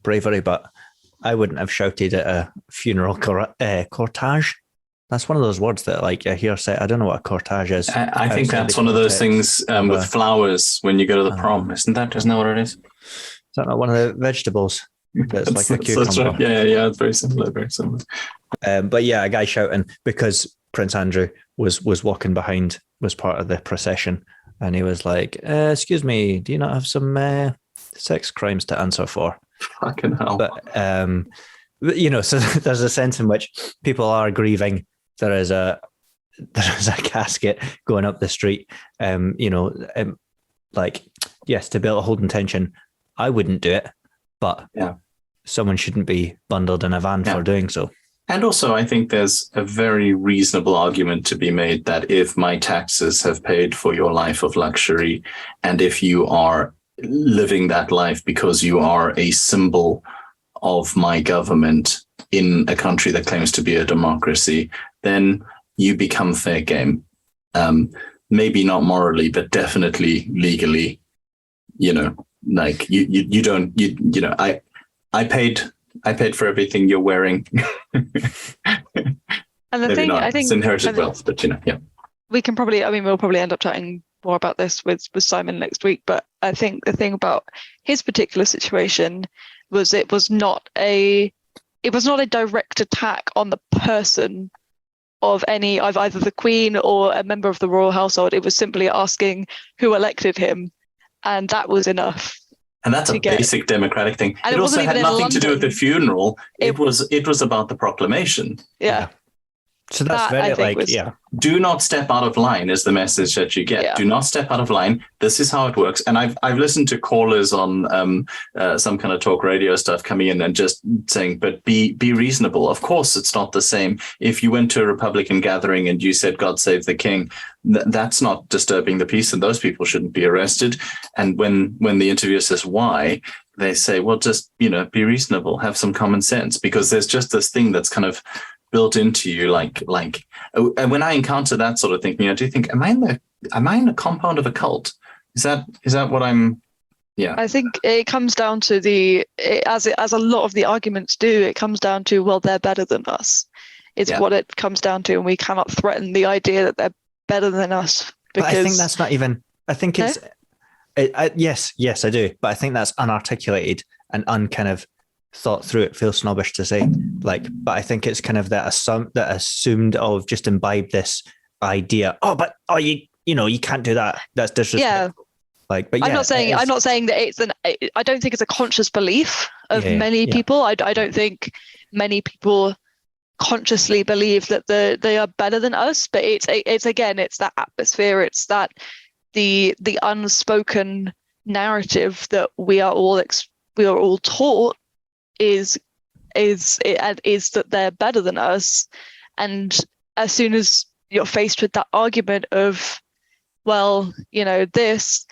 bravery, but I wouldn't have shouted at a funeral cortege. That's one of those words that, like, I hear say, I don't know what a cortege is. I think that's one of those things with flowers when you go to the prom. Isn't that what it is? Is that not one of the vegetables? That's like a cucumber. Right. Yeah, it's very similar, but yeah, a guy shouting because Prince Andrew was walking behind, was part of the procession, and he was like, excuse me, do you not have some sex crimes to answer for? Fucking hell. But so there's a sense in which people are grieving. There is a casket going up the street. Like, yes, to be able to hold intention, I wouldn't do it, but someone shouldn't be bundled in a van for doing so. And also, I think there's a very reasonable argument to be made that if my taxes have paid for your life of luxury, and if you are living that life because you are a symbol of my government in a country that claims to be a democracy, then you become fair game. Maybe not morally, but definitely legally. Like you don't. I paid for everything you're wearing. And the Maybe thing, not. I think, It's inherited wealth, but we can probably. I mean, we'll probably end up chatting more about this with Simon next week. But I think the thing about his particular situation was it was not a direct attack on the person of either the Queen or a member of the royal household. It was simply asking who elected him, and that was enough. And that's a basic democratic thing. And it also had nothing to do with the funeral. It was about the proclamation. Yeah. So that's very Do not step out of line is the message that you get. Yeah. Do not step out of line. This is how it works. And I've listened to callers on some kind of talk radio stuff coming in and just saying, but be reasonable. Of course, it's not the same. If you went to a Republican gathering and you said, God save the king, that's not disturbing the peace and those people shouldn't be arrested. And when the interviewer says why, they say, well, just, be reasonable, have some common sense, because there's just this thing that's kind of built into you, like when I encounter that sort of thinking, I do think, am I in a compound of a cult? Is that what I'm? Yeah, I think it comes down to as a lot of the arguments do. It comes down to, well, they're better than us. It's what it comes down to, and we cannot threaten the idea that they're better than us. Because but I think that's not even. I think it's. Yes, I do, but I think that's unarticulated and unkind of thought through. It feels snobbish to say, but I think it's kind of that assumed of just imbibe this idea. You can't do that. That's disrespectful. Yeah. But I'm not saying that it's I don't think it's a conscious belief of many people. I don't think many people consciously believe that they are better than us. But it's that atmosphere. It's that the unspoken narrative that we are all taught is that they're better than us. And as soon as you're faced with that argument of, well, this,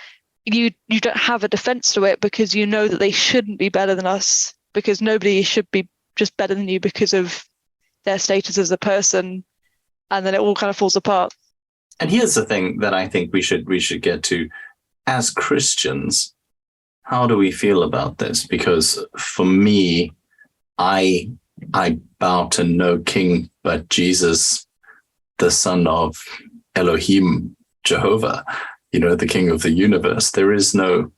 you don't have a defense to it, because you know that they shouldn't be better than us, because nobody should be just better than you because of their status as a person, and then it all kind of falls apart. And here's the thing that I think we should get to. As Christians, how do we feel about this? Because for me, I bow to no king but Jesus the son of Elohim, Jehovah, the king of the universe. There is no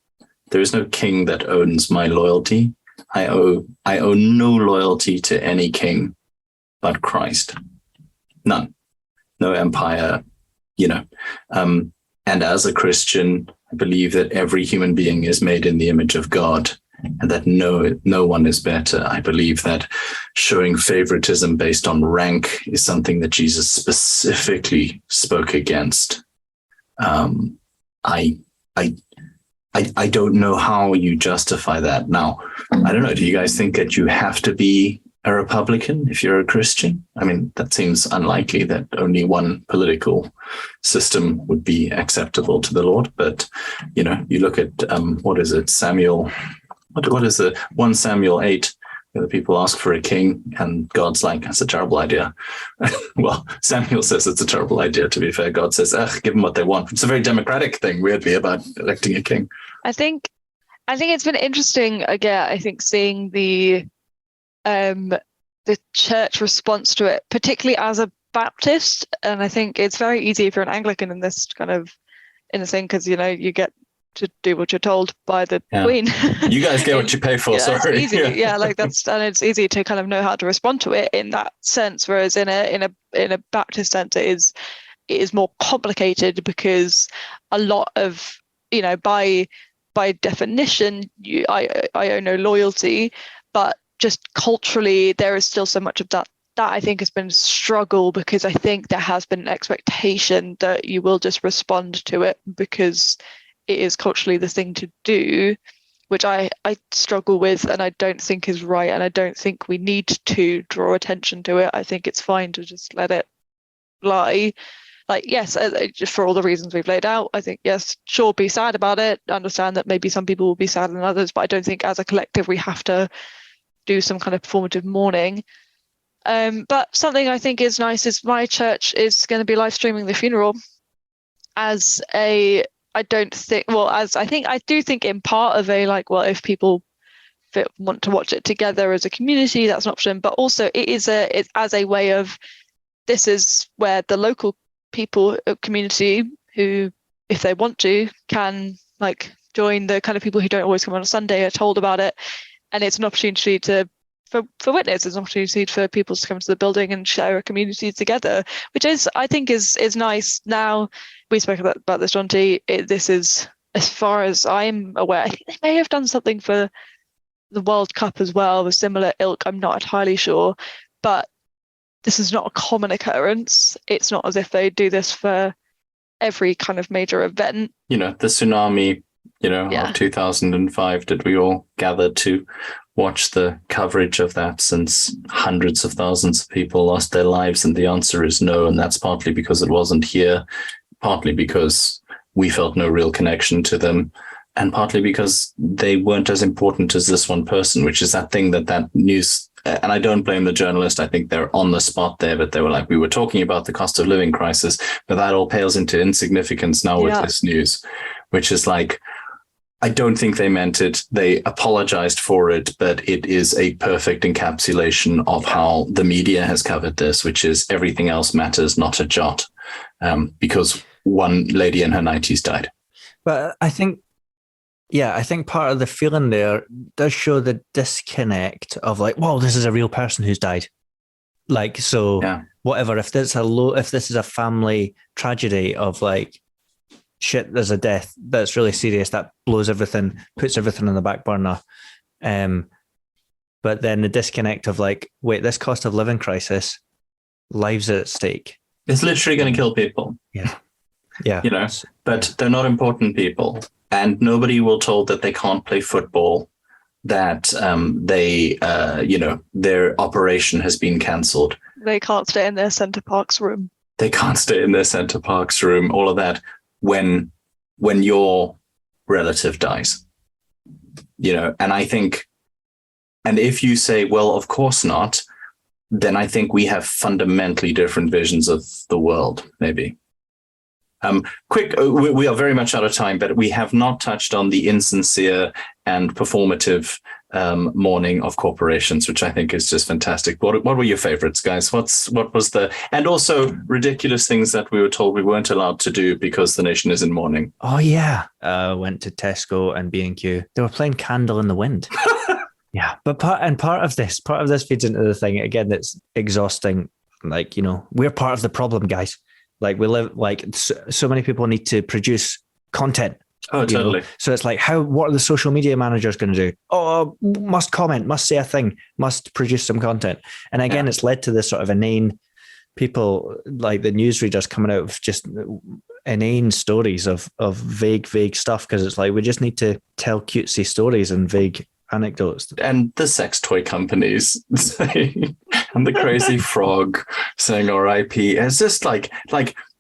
king that owns my loyalty. I owe no loyalty to any king but Christ. None. No empire, And as a Christian, I believe that every human being is made in the image of God, and that no one is better. I believe that showing favoritism based on rank is something that Jesus specifically spoke against. I don't know how you justify that. Now, I don't know. Do you guys think that you have to be a Republican if you're a Christian? I mean, that seems unlikely that only one political system would be acceptable to the Lord. But, you look at, what is it, Samuel, what is it, 1 Samuel 8, where the people ask for a king and God's like, that's a terrible idea. Well, Samuel says it's a terrible idea, to be fair. God says, give them what they want. It's a very democratic thing, weirdly, about electing a king. I think it's been interesting, again, I think seeing the church response to it, particularly as a Baptist. And I think it's very easy if you're an Anglican in this kind of, in a thing, because, you get to do what you're told by the Queen. You guys get what you pay for, sorry. It's easy. And it's easy to kind of know how to respond to it in that sense. Whereas in a Baptist sense, it is more complicated, because a lot of, by definition, I owe no loyalty, but just culturally, there is still so much of that I think has been a struggle, because I think there has been an expectation that you will just respond to it because it is culturally the thing to do, which I struggle with, and I don't think is right, and I don't think we need to draw attention to it. I think it's fine to just let it lie. Like, yes, just for all the reasons we've laid out, I think, yes, sure, be sad about it. Understand that maybe some people will be sadder than others, but I don't think as a collective we have to do some kind of performative mourning. But something I think is nice is my church is going to be live streaming the funeral as I do think in part of if people want to watch it together as a community, that's an option, but also it's as a way of, this is where the local people, community, who, if they want to, can join the kind of people who don't always come on a Sunday, are told about it. And it's an opportunity for witness, it's an opportunity for people to come to the building and share a community together, which I think is nice. Now, we spoke about this, John T. This is, as far as I'm aware, I think they may have done something for the World Cup as well, with similar ilk. I'm not entirely sure, but this is not a common occurrence. It's not as if they do this for every kind of major event. The tsunami, of 2005, did we all gather to watch the coverage of that, since hundreds of thousands of people lost their lives? And the answer is no. And that's partly because it wasn't here, partly because we felt no real connection to them, and partly because they weren't as important as this one person, which is that thing that news, and I don't blame the journalist, I think they're on the spot there, but they were like, we were talking about the cost of living crisis, but that all pales into insignificance now with this news, which is like, I don't think they meant it. They apologized for it, but it is a perfect encapsulation of how the media has covered this, which is everything else matters not a jot, because one lady in her 90s died. But I think part of the feeling there does show the disconnect of wow, this is a real person who's died. Whatever, if this is a family tragedy of shit, there's a death that's really serious, that blows everything, puts everything on the back burner. But then the disconnect of wait, this cost of living crisis, lives are at stake. It's literally going to kill people. Yeah. But they're not important people. And nobody will told that they can't play football, that their operation has been cancelled. They can't stay in their Centre Parks room. All of that. When your relative dies, and I think, and if you say, well, of course not, then I think we have fundamentally different visions of the world, maybe. We are very much out of time, but we have not touched on the insincere and performative mourning of corporations, which I think is just fantastic. What were your favorites, guys? And also ridiculous things that we were told we weren't allowed to do because the nation is in mourning. Oh yeah, went to Tesco and B&Q. They were playing Candle in the Wind. Yeah, but part of this feeds into the thing again. That's exhausting. Like, we're part of the problem, guys. Like, we live, like, so many people need to produce content. Oh, totally. So it's like, what are the social media managers going to do? Oh, must comment, must say a thing, must produce some content. And again, It's led to this sort of inane people, like the newsreaders coming out of just inane stories of vague stuff. Cause it's like, we just need to tell cutesy stories and vague anecdotes. And the sex toy companies saying, and the crazy frog saying RIP. It's just like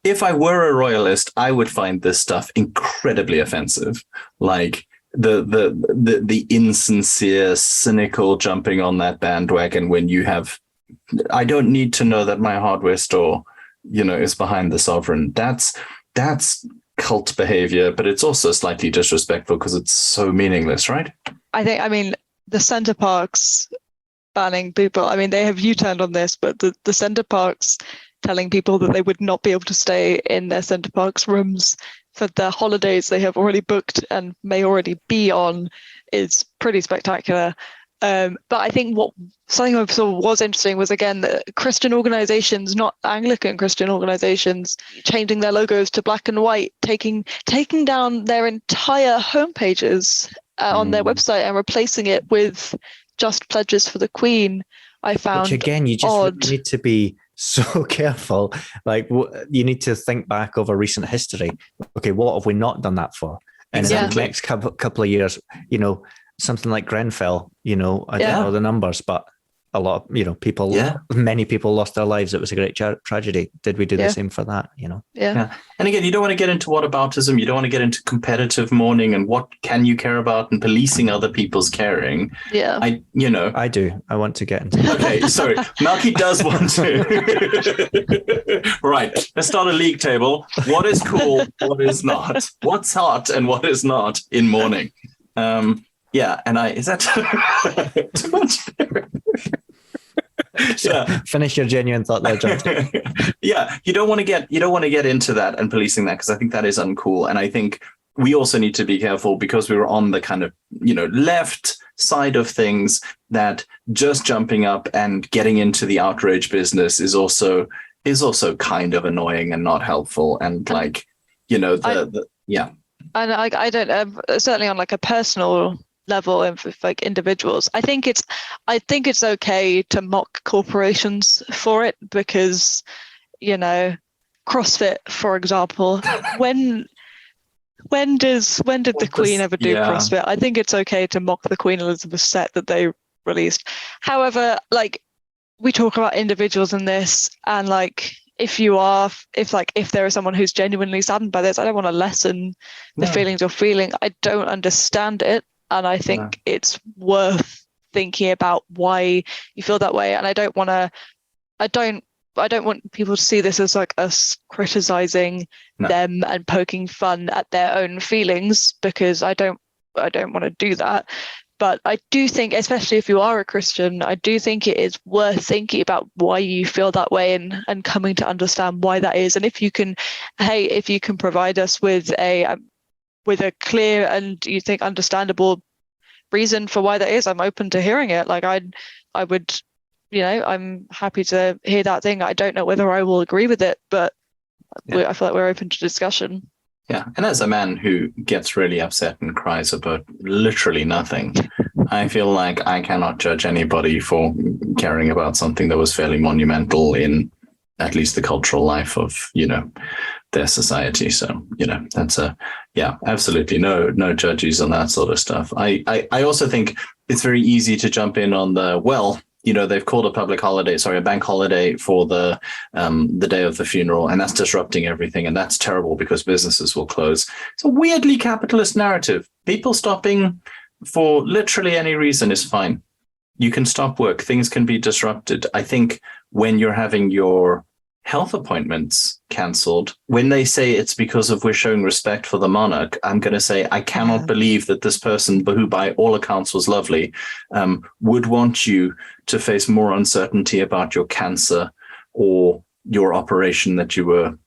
if I were a royalist, I would find this stuff incredibly offensive. Like the insincere, cynical jumping on that bandwagon when you have, I don't need to know that my hardware store, is behind the sovereign. That's cult behavior, but it's also slightly disrespectful because it's so meaningless, right? I mean, the Center Parks banning people, they have U-turned on this, but the Center Parks telling people that they would not be able to stay in their Center Parks rooms for the holidays they have already booked and may already be on is pretty spectacular. But I think something I saw was interesting was, again, that Christian organizations, not Anglican Christian organizations, changing their logos to black and white, taking down their entire homepages on their website and replacing it with just pledges for the Queen. I found, which again, you just need to be so careful. Like, you need to think back over recent history. Okay, what have we not done that for? And in the next couple of years, something like Grenfell, I don't know the numbers, but a lot of, people, many people lost their lives. It was a great tragedy. Did we do the same for that? Yeah. And again, you don't want to get into whataboutism. You don't want to get into competitive mourning and what can you care about and policing other people's caring. Yeah. I do. I want to get into Okay, sorry. Malky does want to. Right. Let's start a league table. What is cool? What is not? What's hot and what is not in mourning? Yeah. And is that too much? Finish your genuine thought there, John. Yeah, you don't want to get into that and policing that, because I think that is uncool. And I think we also need to be careful, because we were on the kind of left side of things, that just jumping up and getting into the outrage business is also kind of annoying and not helpful. And And I don't certainly on like a personal level of like individuals, I think it's okay to mock corporations for it, because CrossFit, for example, when did the Queen ever do CrossFit? I think it's okay to mock the Queen Elizabeth set that they released. However, like, we talk about individuals in this, and like, if there is someone who's genuinely saddened by this, I don't want to lessen the feelings you're feeling. I don't understand it. And I think it's worth thinking about why you feel that way. And I don't want people to see this as like us criticizing them and poking fun at their own feelings, because I don't want to do that. But I do think, especially if you are a Christian, I do think it is worth thinking about why you feel that way and coming to understand why that is. And if you can provide us with a clear and you think understandable reason for why that is, I'm open to hearing it. Like, I would, I'm happy to hear that thing. I don't know whether I will agree with it, but I feel like we're open to discussion. Yeah. And as a man who gets really upset and cries about literally nothing, I feel like I cannot judge anybody for caring about something that was fairly monumental in at least the cultural life of, their society. So, that's absolutely no judges on that sort of stuff. I also think it's very easy to jump in on they've called a bank holiday for the day of the funeral, and that's disrupting everything. And that's terrible because businesses will close. It's a weirdly capitalist narrative. People stopping for literally any reason is fine. You can stop work. Things can be disrupted. I think when you're having your health appointments cancelled, when they say it's because of we're showing respect for the monarch, I'm going to say I cannot believe that this person, who by all accounts was lovely, would want you to face more uncertainty about your cancer or your operation that you were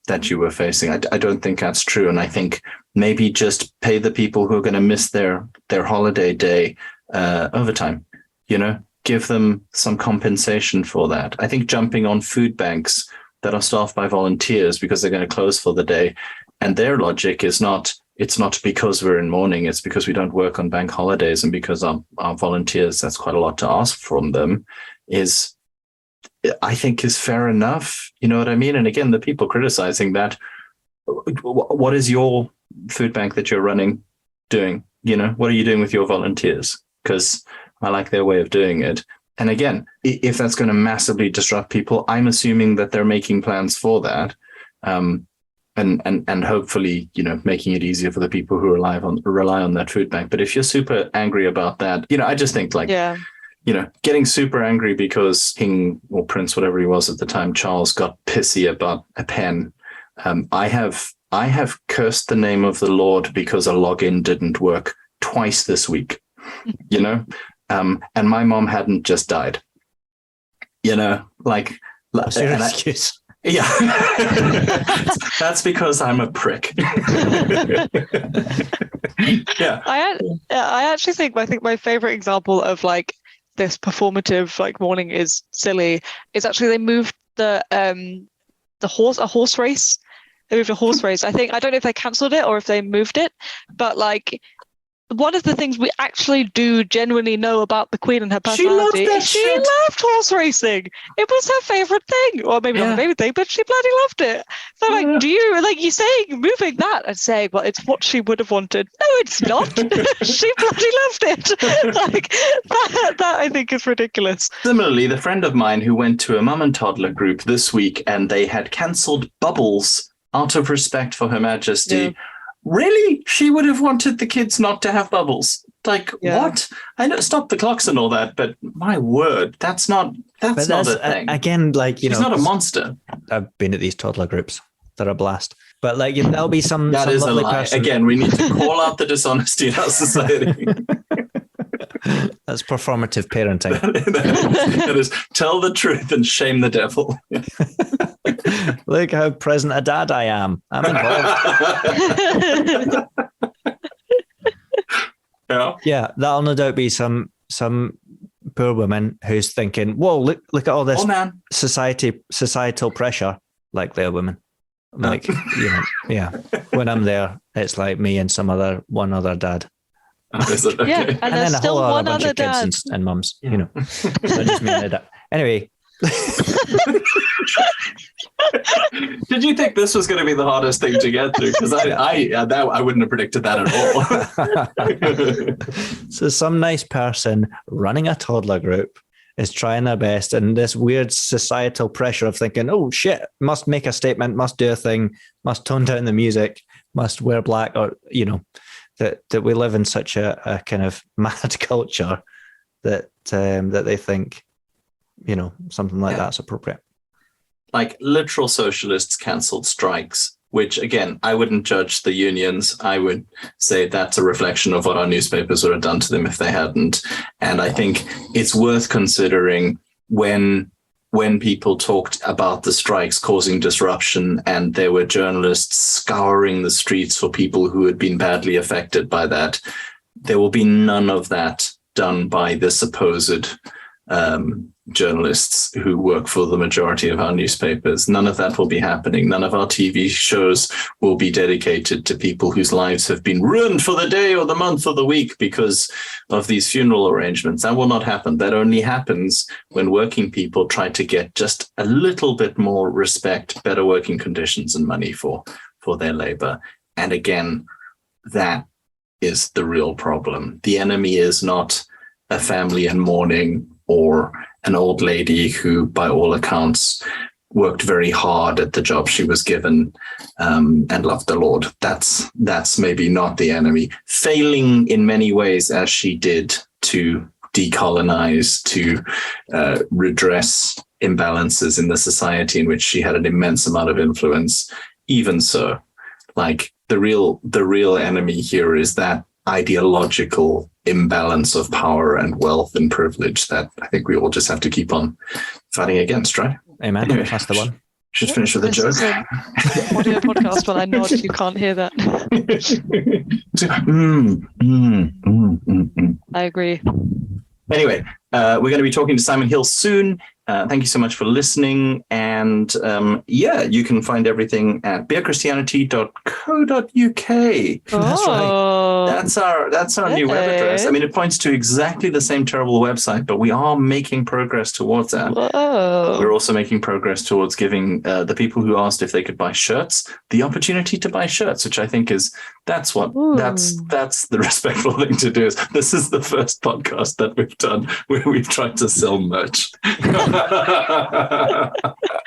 facing. I don't think that's true, and I think maybe just pay the people who are going to miss their holiday day overtime. Give them some compensation for that. I think jumping on food banks that are staffed by volunteers because they're going to close for the day, and their logic is it's not because we're in mourning, it's because we don't work on bank holidays and because our volunteers, that's quite a lot to ask from them, I think is fair enough. You know what I mean? And again, the people criticizing that, what is your food bank that you're running doing? What are you doing with your volunteers? Because I like their way of doing it. And again, if that's going to massively disrupt people, I'm assuming that they're making plans for that. And hopefully, making it easier for the people who rely on that food bank. But if you're super angry about that, I just think getting super angry because King or Prince, whatever he was at the time, Charles, got pissy about a pen. I have cursed the name of the Lord because a login didn't work twice this week, and my mom hadn't just died, What's your excuse? Yeah, that's because I'm a prick. Yeah, I actually think my favorite example of this performative mourning is silly is actually they moved a horse race. They moved a horse race. I don't know if they cancelled it or if they moved it, but one of the things we actually do genuinely know about the Queen and her personality is she loved horse racing. It was her favorite thing, or maybe not her favorite thing, but she bloody loved it. So, do you saying moving that and saying, well, it's what she would have wanted? No, it's not. She bloody loved it. That I think is ridiculous. Similarly, the friend of mine who went to a mum and toddler group this week, and they had cancelled bubbles out of respect for Her Majesty. Yeah. Really? She would have wanted the kids not to have bubbles. What? I know, stop the clocks and all that, but my word, that's not a thing. Again, she's not a monster. I've been at these toddler groups. They're a blast. But there'll be some that is a lie. Person. Again, we need to call out the dishonesty in our society. That's performative parenting. that is tell the truth and shame the devil. Look how present a dad I am. I'm involved. Yeah, that'll no doubt be some poor woman who's thinking, "Whoa, look at all this societal pressure." Like they're women. Yeah. When I'm there, it's like me and one other dad. Okay. Yeah, and there's then still one other dad. Kids and mums, So just me and dad. Anyway. Did you think this was going to be the hardest thing to get through? Because I wouldn't have predicted that at all. So some nice person running a toddler group is trying their best, and this weird societal pressure of thinking, oh shit, must make a statement, must do a thing, must tone down the music, must wear black, or that we live in such a kind of mad culture that they think something like that's appropriate. Literal socialists cancelled strikes, which again, I wouldn't judge the unions. I would say that's a reflection of what our newspapers would have done to them if they hadn't. And I think it's worth considering when people talked about the strikes causing disruption and there were journalists scouring the streets for people who had been badly affected by that, there will be none of that done by the supposed journalists who work for the majority of our newspapers. None of that will be happening. None of our TV shows will be dedicated to people whose lives have been ruined for the day or the month or the week because of these funeral arrangements. That will not happen. That only happens when working people try to get just a little bit more respect, better working conditions and money for their labor. And again, that is the real problem. The enemy is not a family in mourning or an old lady who, by all accounts, worked very hard at the job she was given and loved the Lord. That's maybe not the enemy. Failing in many ways, as she did, to decolonize, to redress imbalances in the society in which she had an immense amount of influence. Even so, like the real enemy here is that ideological imbalance of power and wealth and privilege that I think we all just have to keep on fighting against, right? Amen. Anyway, That's the one. Just finish with a joke. This is an audio podcast. When I nod, you can't hear that. I agree. Anyway, we're going to be talking to Simon Hill soon. Thank you so much for listening. And you can find everything at beerchristianity.co.uk. That's right. That's our new web address. I mean, it points to exactly the same terrible website, but we are making progress towards that. Whoa. We're also making progress towards giving the people who asked if they could buy shirts the opportunity to buy shirts, which I think that's the respectful thing to do. This is the first podcast that we've done where we've tried to sell merch. Yeah,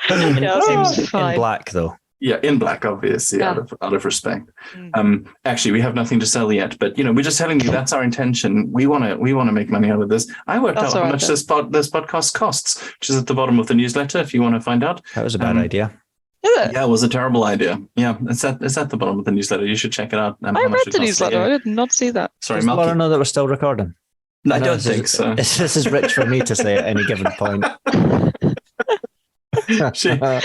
it seems fine. In black, though. Yeah, in black, obviously, Yeah. out of respect. Actually, we have nothing to sell yet, but we're just telling you that's our intention. We want to make money out of this. I worked out how much this podcast costs, which is at the bottom of the newsletter. If you want to find out, That was a bad idea. Is it? yeah, it was a terrible idea. Yeah, it's at the bottom of the newsletter. You should check it out. I read the newsletter. I did not see that. Sorry, Does Laura Malky. know that we're still recording? I don't think so. This is rich for me to say at any given point. She I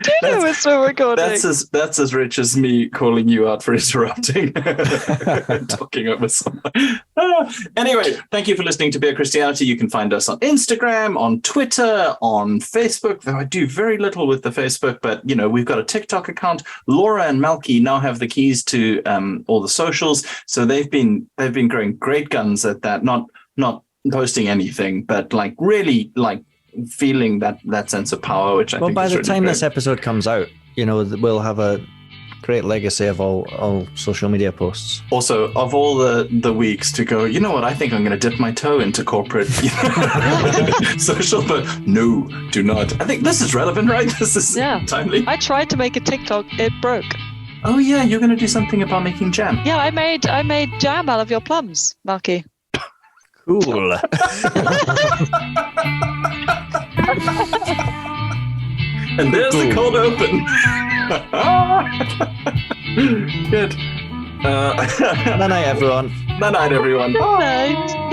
do know we're still recording. That's as rich as me calling you out for interrupting talking over someone. Anyway, thank you for listening to Beer Christianity. You can find us on Instagram, on Twitter, on Facebook, though I do very little with the Facebook, but we've got a TikTok account. Laura and Malky now have the keys to all the socials, so they've been growing great guns at that, not posting anything, but really feeling that sense of power, which I think by is the really time great. this episode comes out, we'll have a great legacy of all social media posts. Also, of all the weeks to go, you know what? I think I'm going to dip my toe into corporate social, but no, do not. I think this is relevant, right? This is timely. I tried to make a TikTok. It broke. Oh yeah, you're going to do something about making jam. Yeah, I made jam out of your plums, Malky. Cool. And there's the cold open. Good. Good night, everyone. Good night, everyone. Good night.